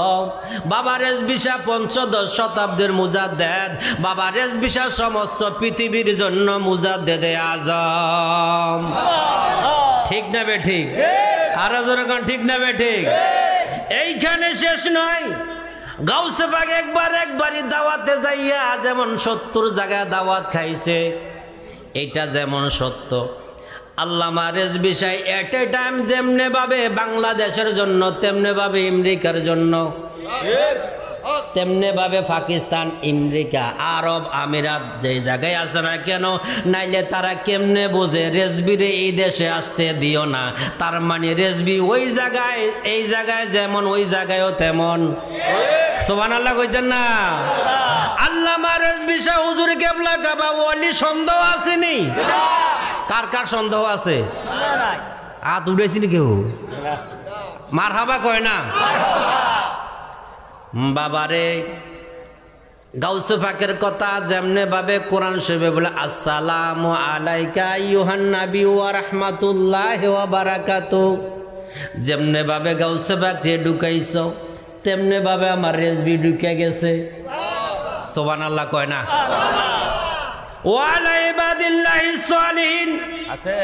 বাবা রেজবি শাহ পঞ্চদশ শতাব্দীর মুজাদ্দেদ, বাবা রেজবি শাহ সমস্ত পৃথিবীর জন্য মুজাদ্দেদে আজম। ঠিক না বে ঠিক? আরো জোরে কোন ঠিক না বে ঠিক? এইখানে শেষ নয়। গাউসে পাক একবারই দাওয়াতে যাইয়া যেমন 70 জায়গায় দাওয়াত খাইছে, এটা যেমন সত্য। আল্লামা রেজবি শাহ এট এ টাইম যেমনে ভাবে বাংলাদেশের জন্য, তেমনে ভাবে আমেরিকার জন্য, তেমনে ভাবে পাকিস্তান, আমেরিকা, আরব আমিরাত যে জায়গায় আছে না কেন, নাইলে তারা কেমনে বোঝে রেজবিরে এই দেশে আসতে দিও না। তার মানে রেজবি ওই জায়গায়, এই জায়গায় যেমন ওই জায়গায়ও তেমন। সুবহানাল্লাহ কইতেন না? আল্লামা রেজবি শাহ হুজুর কেবলা কাবা ওলি সন্দেহ আসেনি? কার কার সন্দেহ আছে? হাত উঠেছিল কেউ? মারহাবা কয় না? বাবারে গাউসে পাকের কথা যেমনে ভাবে কোরআন শরীফে বলে আসসালামু আলাইকা আইয়ুহান নবী ওয়া রাহমাতুল্লাহি ওয়া বারাকাতুহু, যেমনে ভাবে গাউসে পাককে ঢুকাইছো তেমনে ভাবে আমার রেজবি ঢুকে গেছে। সুবহানাল্লাহ কয় না? ওয়া আলা ইবাদিল্লাহিস সালিহিন আছে।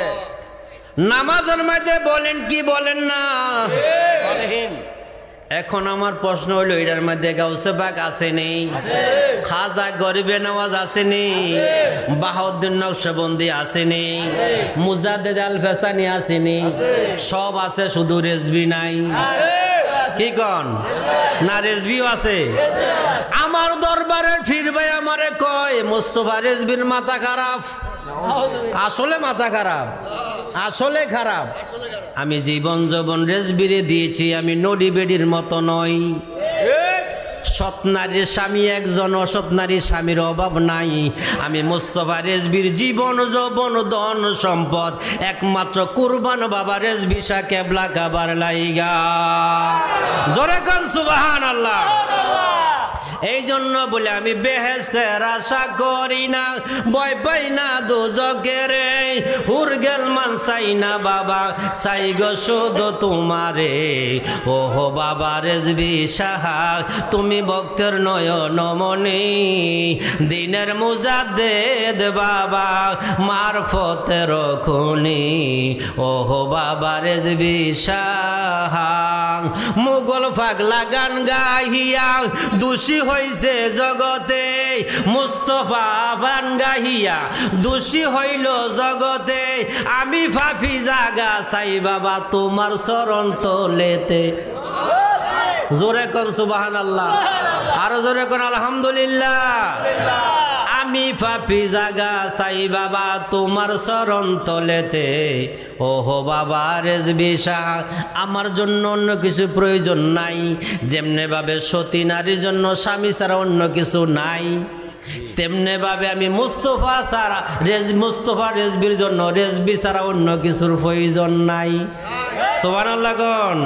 নামাজের মধ্যে বলেন কি বলেন না? সালিহিন। এখন আমার প্রশ্ন হইল এটার মধ্যে গাউসে পাক আসেনি? খাজা গরিবে নওয়াজ আসেনি? বাহাউদ্দিন নকশবন্দি আসেনি? মুজাদ্দেদ আল ফেসানি আসেনি? সব আছে, শুধু রেজবি নাই। কি কন? না রেজবিও আছে? আমার দরবারের ফির ভাই আমারে কয় মুস্তাফা রেজবির মাথা খারাপ। আসলে মাথা খারাপ, আসলে খারাপ। আমি জীবন যৌবন রেজবিরে দিয়েছি, আমি নডি বেডির মতো নই। সৎ নারীর স্বামী একজন, অসৎ নারীর স্বামীর অভাব নাই। আমি মুস্তাফা রেজবির জীবন যৌবন ধন সম্পদ একমাত্র কুরবান বাবা রেজবি শাহ কেবলা কাবার লাইগা। জোরে কোন সুবহানাল্লাহ। এই জন্য বলে আমি বেহেশতের আশা করি না, ভয় পাই না দোজখের। হুর গেল মান চাই না বাবা, চাই গো শুধু তোমারে। ওহো বাবা রেজবি শাহ তুমি ভক্তের নয়ন মনি, দিনের মুজাদ্দেদ বাবা মারফতের খনি। ওহো বাবা রেজবি শাহ মুগল পাগলা গান গাহিয়া দোষী হইছে জগতে, মুস্তাফা গান গাহিয়া দোষী হইল জগতে। আমি ফাফি জাগা চাই বাবা তোমার চরণ তলেতে। জোরে কোন সুবহানাল্লাহ, আরো জোরে কোন আলহামদুলিল্লাহ। আমি পাপী জাগা চাই বাবা তোমার চরণ তলেতে। ওহো বাবা রেজভি শাহ, আমার জন্য অন্য কিছু প্রয়োজন নাই। যেমনে ভাবে সতী নারীর জন্য স্বামী ছাড়া অন্য কিছু নাই, তেমনি ভাবে আমি মুস্তফা ছাড়া মুস্তফা রেজভির জন্য রেজভি ছাড়া অন্য কিছুর প্রয়োজন নাই। সুবহানাল্লাহ কোন।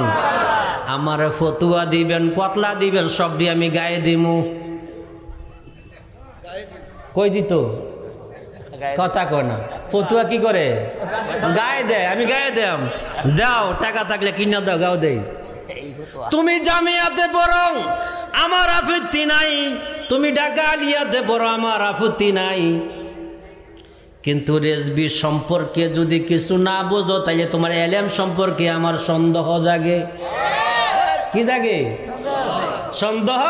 আমার ফতুয়া দিবেন, কতলা দিবেন, সবটি আমি গায়ে দিমু। কই দিত কথা কয় না, ফতুয়া কি করে গায়ে দেয়, আমি গায়ে দেম। দাও টাকা থাকলে কিনা দাও, গাও দেই। তুমি জামিয়াতে পড়ো আমার আপত্তি নাই, তুমি ঢাকা আলিয়াতে পড়ো আমার আপত্তি নাই, কিন্তু রেজভি সম্পর্কে যদি কিছু না বোঝো তাইলে তোমার এলেম সম্পর্কে আমার সন্দেহ জাগে। কি জাগে? সন্দেহ।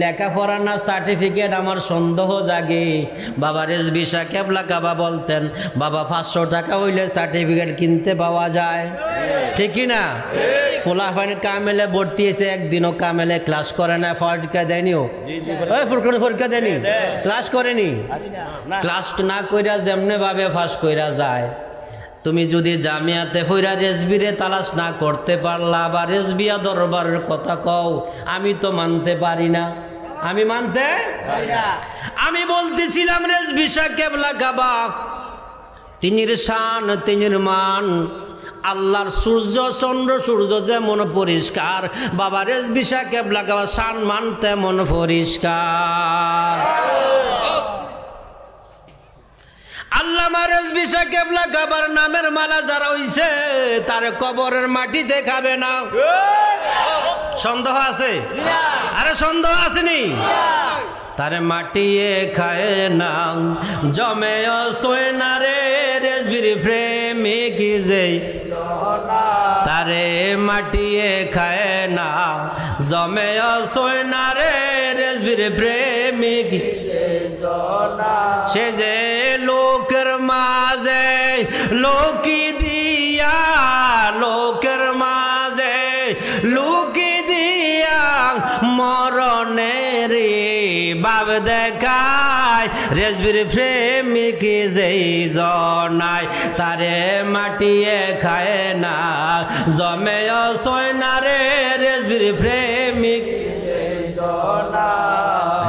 লেখাপড়া না সার্টিফিকেট, আমার সন্দেহ জাগে। বাবা রেজভি শাহ কেবলা কাবা বলতেন, বাবা 500 টাকা হইলে সার্টিফিকেট কিনতে পাওয়া যায়, ঠিক কি না? ফুলাফানি কামেলে ভর্তি হয়েছে, একদিনও কামেলে ক্লাস করে না, পরীক্ষা দেয়নি, পরীক্ষা দেয়নি, ক্লাস করেনি। ক্লাস না কইরা যেমনে ভাবে ফাঁস কইরা যায়। তুমি যদি জামিয়াতে ফইরা রেজভিরে তালাশ না করতে পারলা বা রেজভিয়া দরবারের কথা কও, আমি তো মানতে পারি না, আমি মানতে আমি বলতেছিলাম রেজভি শাহ কেবলা কাবা তিনির শান তিনির মান। আল্লাহর সূর্য চন্দ্র সূর্য যেমন পরিষ্কার, বাবা রেজভি শাহ কেবলা কাবা শান মান তেমন পরিষ্কার। আল্লামা রেজভি শাহ কেবলা কাবার নামের মালা যারা হইছে তার কবরের মাটিতে খাবে না। সন্দেহ আছে? আরে সন্দেহ আসেনি? তারে মাটিয়ে খায় না, জমে সোয় না রে রেজভির প্রেমিক যে, তারে মাটিয়ে খায় না, জমে সোয় না রে রেজভির প্রেমিক। সে যে লোকের মাঝে লোকি দিয়া, লোকের মাঝে লুকি দিয়া মরণের বাব দেখায়, রেজভির প্রেমিক যেই জনায়, তারে মাটিয়ে খায় না, জমে সয় না রে রেজভির প্রেমিক।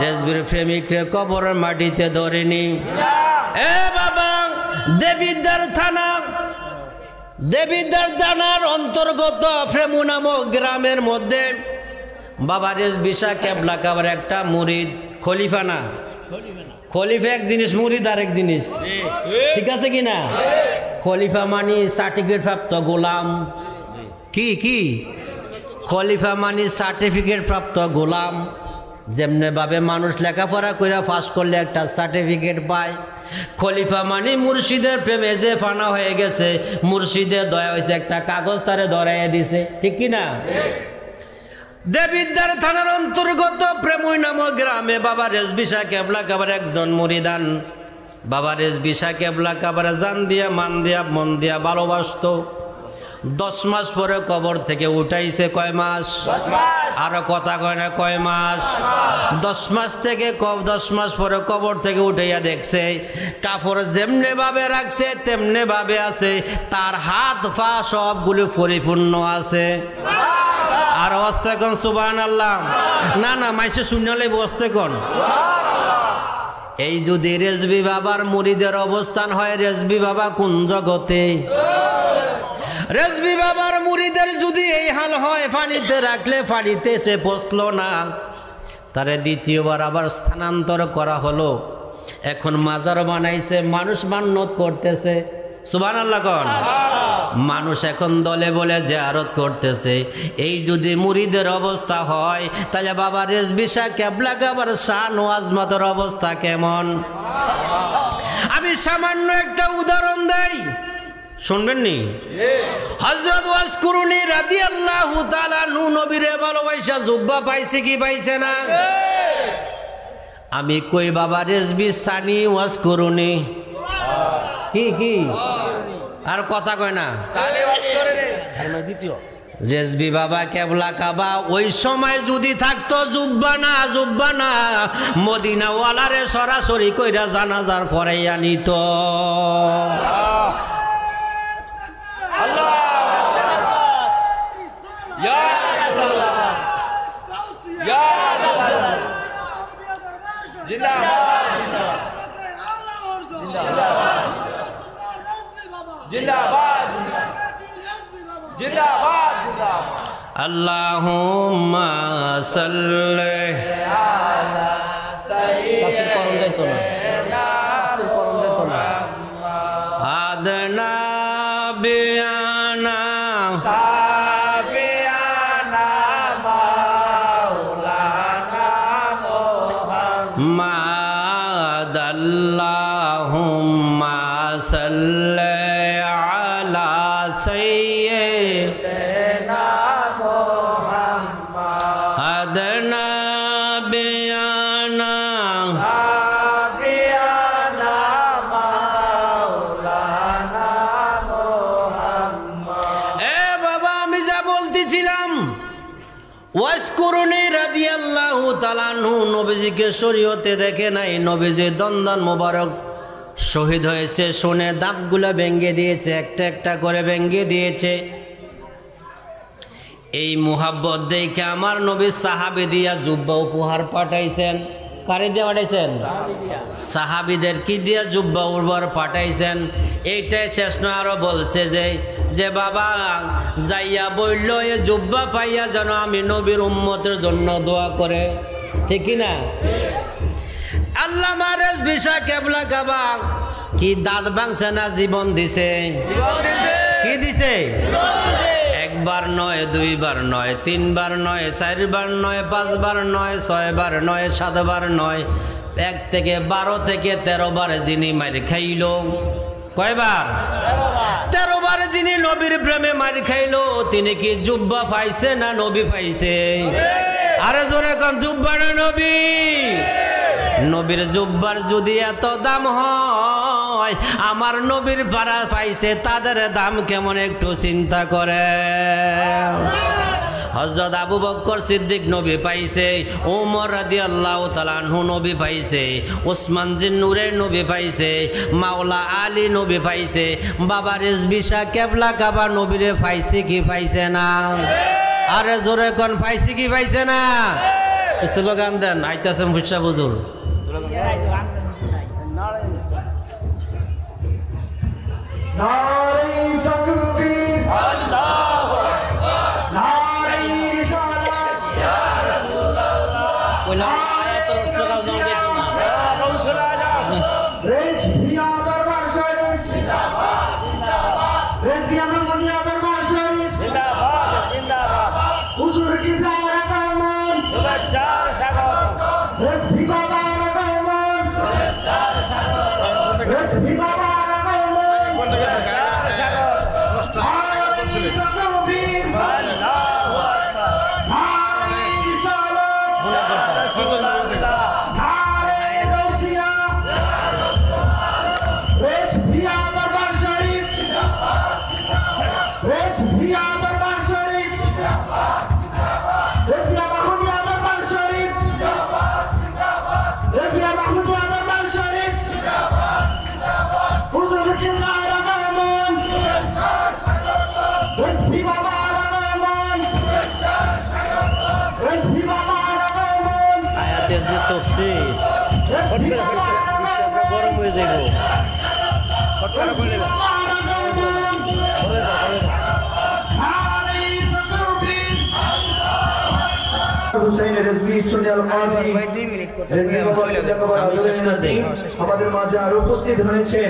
রেজভির প্রেমিক কবরের মাটিতে ধরেনি। এ বাবা, দেবিদ্বার থানা, দেবিদ্বার থানার অন্তর্গত প্রেমু নামক গ্রামের মধ্যে বাবা রেজভি শাহ কেবলা কাবার একটা মুরিদ, খলিফা না, খলিফা এক জিনিস, মুরিদ আরেক জিনিস, ঠিক আছে কিনা? খলিফা মানি সার্টিফিকেট প্রাপ্ত গোলাম। কি কি? খলিফা মানি সার্টিফিকেট প্রাপ্ত গোলাম। যেমনে ভাবে মানুষ লেখাপড়া করে পাস করলে একটা সার্টিফিকেট পায়, খলিফা মানি মুর্শিদের প্রেমে যে ফানা হয়ে গেছে, মুর্শিদের দয়া হয়েছে, একটা কাগজ তারে ধরাইয়া দিছে, ঠিক কিনা? দেবিদ্বার থানার অন্তর্গত প্রেমুই নামক গ্রামে বাবা রেজভি শাহ কেবলা কাবার একজন মুরিদান বাবা রেজভি শাহ কেবলা কাবার জান দিয়া মান দিয়া মন দিয়া ভালোবাসত। 10 মাস পরে কবর থেকে উঠাইছে। কয় মাস? আরো কথা কয় না, কয় মাস? 10 মাস থেকে 10 মাস পরে কবর থেকে উঠাইয়া দেখছে কাপড় যেমনে ভাবে রাখছে তেমনে ভাবে আছে, তার হাত পা সবগুলো পরিপূর্ণ আছে। আর অবস্থা কোন? সুবহানাল্লাহ। না না, মাইসে শুনলে বসতে কোন। এই যদি রেজভি বাবার মুরিদের অবস্থান হয়, রেজভি বাবা কোন জগতে? রেজভি বাবার মুরিদের যদি এই হাল হয়, পানিতে রাখলে পানিতে সে পচলো না, তারে দ্বিতীয়বার আবার স্থানান্তর করা হলো। এখন মাজার বানাইছে, মানুষ মান্নত করতেছে। সুবহানাল্লাহ কোন। মানুষ এখন দলে বলে জিয়ারত করতেছে। এই যদি মুরিদের অবস্থা হয়, তাহলে বাবা রেজভি শাহ কেবলা কাবার শান ও আজমতের অবস্থা কেমন? আমি সামান্য একটা উদাহরণ দেই, শুনবেন নি? হযরত ওয়াজকুরুনি রাদিয়াল্লাহু তাআলা নূহ নবীরে ভালোবাসা জুব্বা পাইছে কি পাইছে না? আমি কই বাবা রেজভি সানি ওয়াজকুরুনি কি কি? আর কথা কয় না। রেজবি বাবা কেবলা কাবা ওই সময় যদি থাকতো জুব্বা না মদিনাওয়ালারে সরাসরি কইরা জানাজার পরাইয়া নিত। আল্লাহুম্মা সাল্লি আলা সাইয়্যিদিনা আদনা বিয়ানা সাবিয়ানা মাওলানা মুহাম্মদ আল্লাহুম্মা সাল্লি আলা সাইয়্যিদিনা নবীজিকে শরীয়তে দেখে নাই, নবীজি দন্দন মোবারক শহীদ হয়েছে শুনে দাঁতগুলা ভেঙে দিয়েছে, একটা একটা করে ভেঙে দিয়েছে। এই মুহাব্বত দেখে আমার নবী সাহাবী দিয়া জুব্বা উপহার পাঠাইছেন। কারে দিয়ে পাঠাইছেন? সাহাবীদের কি দিয়া জুব্বা উপহার পাঠাইছেন। এইটাই শেষ না, আরো বলছে যে বাবা যাইয়া বলল এ জুব্বা পাইয়া যেন আমি নবীর উম্মতের জন্য দোয়া করে, ঠিক না? আল্লামা রেজভী শাহ কেবলা কাবা কি দাঁত ভাঙছে না জীবন দিছে? কি দিছে? একবার নয়, দুইবার নয়, তিনবার নয়, চারবার নয়, পাঁচবার নয়, ছয়বার নয়, সাতবার নয়, 1 থেকে 12 থেকে 13 বার যিনি মার খাইল। কয়বার? 13 বার যিনি নবীর প্রেমে মার খাইল তিনি কি জুব্বা পাইছে না নবী পাইছে? আরে জোরে কোন জুব্বা না নবী? নবীর জুব্বার যদি এত দাম হয় আমার নবীর পাড়া পাইছে তাদের দাম কেমন একটু চিন্তা করে। হযরত আবু বকর সিদ্দিক নবী পাইছে, ওমর রাদিয়াল্লাহু তাআলা আনহু নবী পাইছে, ওসমান জিন্নুরে নবী পাইছে, মাওলা আলী নবী পাইছে, বাবা রেজভী শাহ কেবলা কাবা নবীরে পাইছে কি পাইছে না? আরে জোরে কোন পাইছে কি পাইছে না? স্লোগান দেন, আইতাছেন ফুসা বুজুর। নারে তাকবীর, আল্লাহু আকবার, নারে রিসালাত, ইয়া রাসূলুল্লাহ, আয়াতুল রাসূল ইয়া রাসূল আজম, রেজভিয়া দরবার শরীফ জিন্দাবাদ জিন্দাবাদ, রেজভিয়া মুহাম্মদিয়া দরবার শরীফ জিন্দাবাদ জিন্দাবাদ, হুজুর কিবলা রাকামান শুভেচ্ছা স্বাগত, রেজভি বাবা রাকামান শুভেচ্ছা স্বাগত, রেজভি বাবা গরম হয়ে যাব। আমাদের মাঝে আরো উপস্থিত হয়েছেন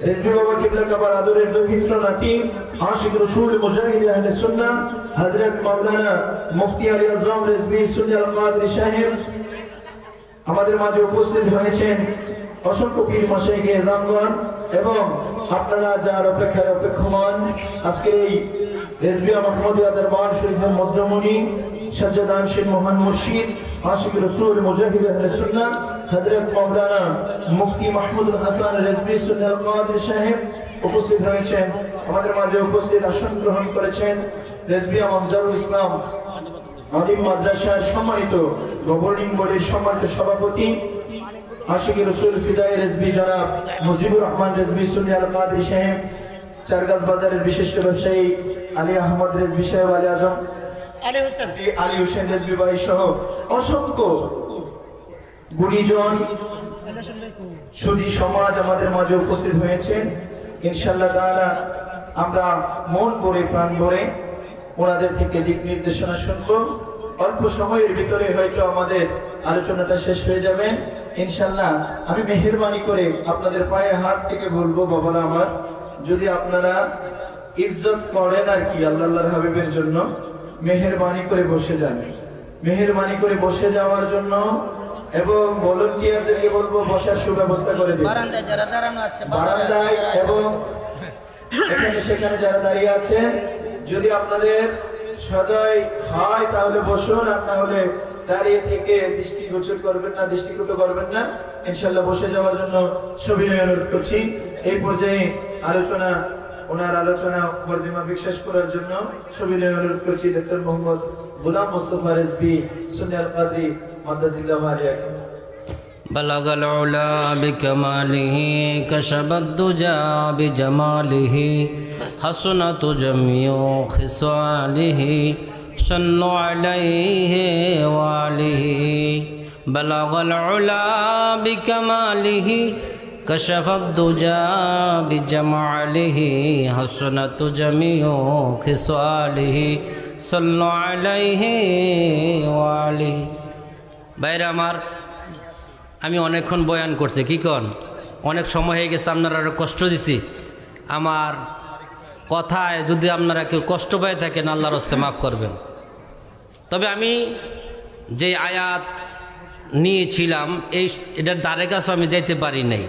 রেজভী বাবা কিবলা কাবার আদরের দৌহিত্র নাতি আশিক রাসূল মুজাহিদ আহলে সুন্নাহ হযরত মাওলানা মুফতি আলী আজম রেজভী সুন্নাহ আল কাদরি সাহেব আমাদের মাঝে উপস্থিত হয়েছেন। অসংখ্য পীর মাশায়েখে এজামগণ এবং আপনারা যার অপেক্ষায় অপেক্ষমান আজকে এই রেজভিয়া মাহমুদিয়া দরবার শরীফের মধ্যমণি সজ্জাদান শেখ মহান মুর্শিদ আশিক রাসূল মুজাহিদ আহলে সুন্নাহ হযরত মাওলানা মুফতি মাহমুদুল হাসান রেজভী সুন্নাহ কাদের সাহেব উপস্থিত হয়েছেন। আমাদের মাঝে উপস্থিত আসন গ্রহণ করেছেন রেজভিয়া মাহজারুল ইসলাম আলিম মাদ্রাসার সম্মানিত গভর্নিং বোর্ডের সম্মানিত সভাপতি আশিক রাসূল ফিদায়ে রেজভী জনাব মুজিবুর রহমান রেজভী সুন্নাহ কাদের সাহেব, চারগাছ বাজারের বিশিষ্ট ব্যবসায়ী আলী আহমদ রেজভী সাহেব, আলী হোসেন রেজভী ভাই সহ অসংখ্য গুণীজন সুধী সমাজ আমাদের মাঝে উপস্থিত হয়েছেন। ইনশাআল্লাহ তাআলা আমরা মন ভরে প্রাণ ভরে ওনাদের থেকে দিক নির্দেশনা শুনবো। অল্প সময়ের ভিতরে হয়তো আমাদের আলোচনাটা শেষ হয়ে যাবে ইনশাআল্লাহ। আমি মেহেরবানি করে আপনাদের পায়ে হাত থেকে বলবো, বাবারা আমার, যদি আপনারা ইজ্জত করেন আর কি আল্লাহর হাবিবের জন্য, মেহেরবানি করে বসে যান। মেহেরবানি করে বসে যাওয়ার জন্য এবং ভলান্টিয়ারদেরকে বলবো বসার সুব্যবস্থা করে দিন। বারান্দায় এবং এখানে সেখানে যারা দাঁড়িয়ে আছেন, যদি আপনাদের সদয় হয় তাহলে বসুন, আর না হলে দাঁড়িয়ে থেকে দৃষ্টিগোচর করবেন না, দৃষ্টিকটু করবেন না। ইনশাআল্লাহ বসে যাওয়ার জন্য সবিনয় অনুরোধ করছি। এই পর্যায়ে ওনার আলোচনা পর্যায়ে শেষ করার জন্য সবিনয় অনুরোধ করছি ডক্টর মোহাম্মদ গোলাম মুস্তাফা রেজভী সুন্নাহ কাদরি মাদাজিল্লাহ আলিয়াকে। بلغ العلا بكماله كشف الدجى بجماله حسنت جميع خصاله صلوا عليه وآله بلغ العلا بكماله كشف الدجى بجماله حسنت جميع خصاله صلوا عليه وآله। বাইরে আমার, আমি অনেকক্ষণ বয়ান করছি, কি কন অনেক সময় হয়ে গেছে, আপনারা আরও কষ্ট দিছি। আমার কথায় যদি আপনারা কেউ কষ্ট পেয়ে থাকেন আল্লাহর হস্তে মাফ করবেন। তবে আমি যে আয়াত নিয়েছিলাম এটার দ্বারে কাছে আমি যাইতে পারি নাই।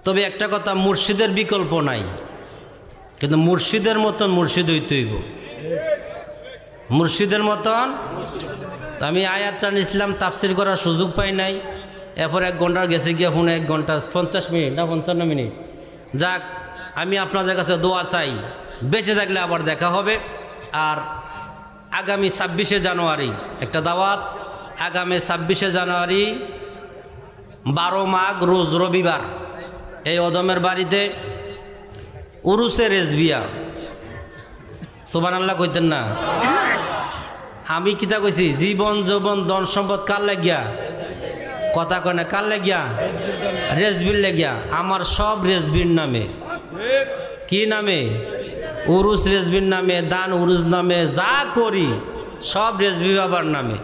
তবে একটা কথা, মুর্শিদের বিকল্প নাই, কিন্তু মুর্শিদের মতন মুর্শিদ হইতে হইব, মুর্শিদের মতন। আমি আয়াতটা নিয়েছিলাম, তাফসির করার সুযোগ পাই নাই। এরপর 1 ঘন্টা গেছে গিয়ে ফোনে 1 ঘন্টা 50 মিনিট না 55 মিনিট। যাক, আমি আপনাদের কাছে দোয়া চাই, বেঁচে থাকলে আবার দেখা হবে। আর আগামী 26শে জানুয়ারি একটা দাওয়াত, আগামী 26শে জানুয়ারি 12 মাঘ রোজ রবিবার এই অদমের বাড়িতে উরুসে রেজভিয়া। সুবহানাল্লাহ কইতেন না? আমি কিতা কইছি, জীবন যৌবন ধন সম্পদ কার লাগিয়া? কথা কয় না, কার লাগিয়া? রেজবির লাগিয়া। আমার সব রেজবির নামে। কি নামে? উরুস রেজবির নামে, দান উরুস নামে, যা করি সব রেজবি বাবার নামে।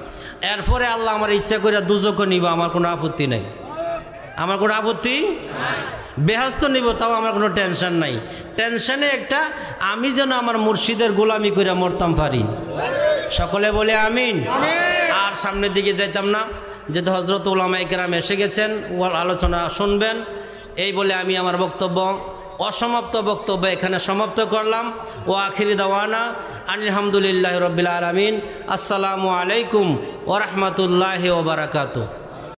এরপরে আল্লাহ আমার ইচ্ছা করে দুজকও নিব, আমার কোনো আপত্তি নাই, আমার কোনো আপত্তি। বেহস্ত নিব, তাও আমার কোনো টেনশন নাই। টেনশনে একটা, আমি যেন আমার মুর্শিদের গোলামি করে মরতাম পারি। সকলে বলে আমিন। আর সামনের দিকে যাইতাম না, যেহেতু হজরত উলামায়ে কেরাম এসে গেছেন, আলোচনা শুনবেন। এই বলে আমি আমার বক্তব্য, অসমাপ্ত বক্তব্য এখানে সমাপ্ত করলাম। ও আখিরি দাওয়ানা আলহামদুলিল্লাহি রাব্বিল আলামিন। আসসালামু আলাইকুম ওয়া রাহমাতুল্লাহি ওয়া বারাকাতুহু।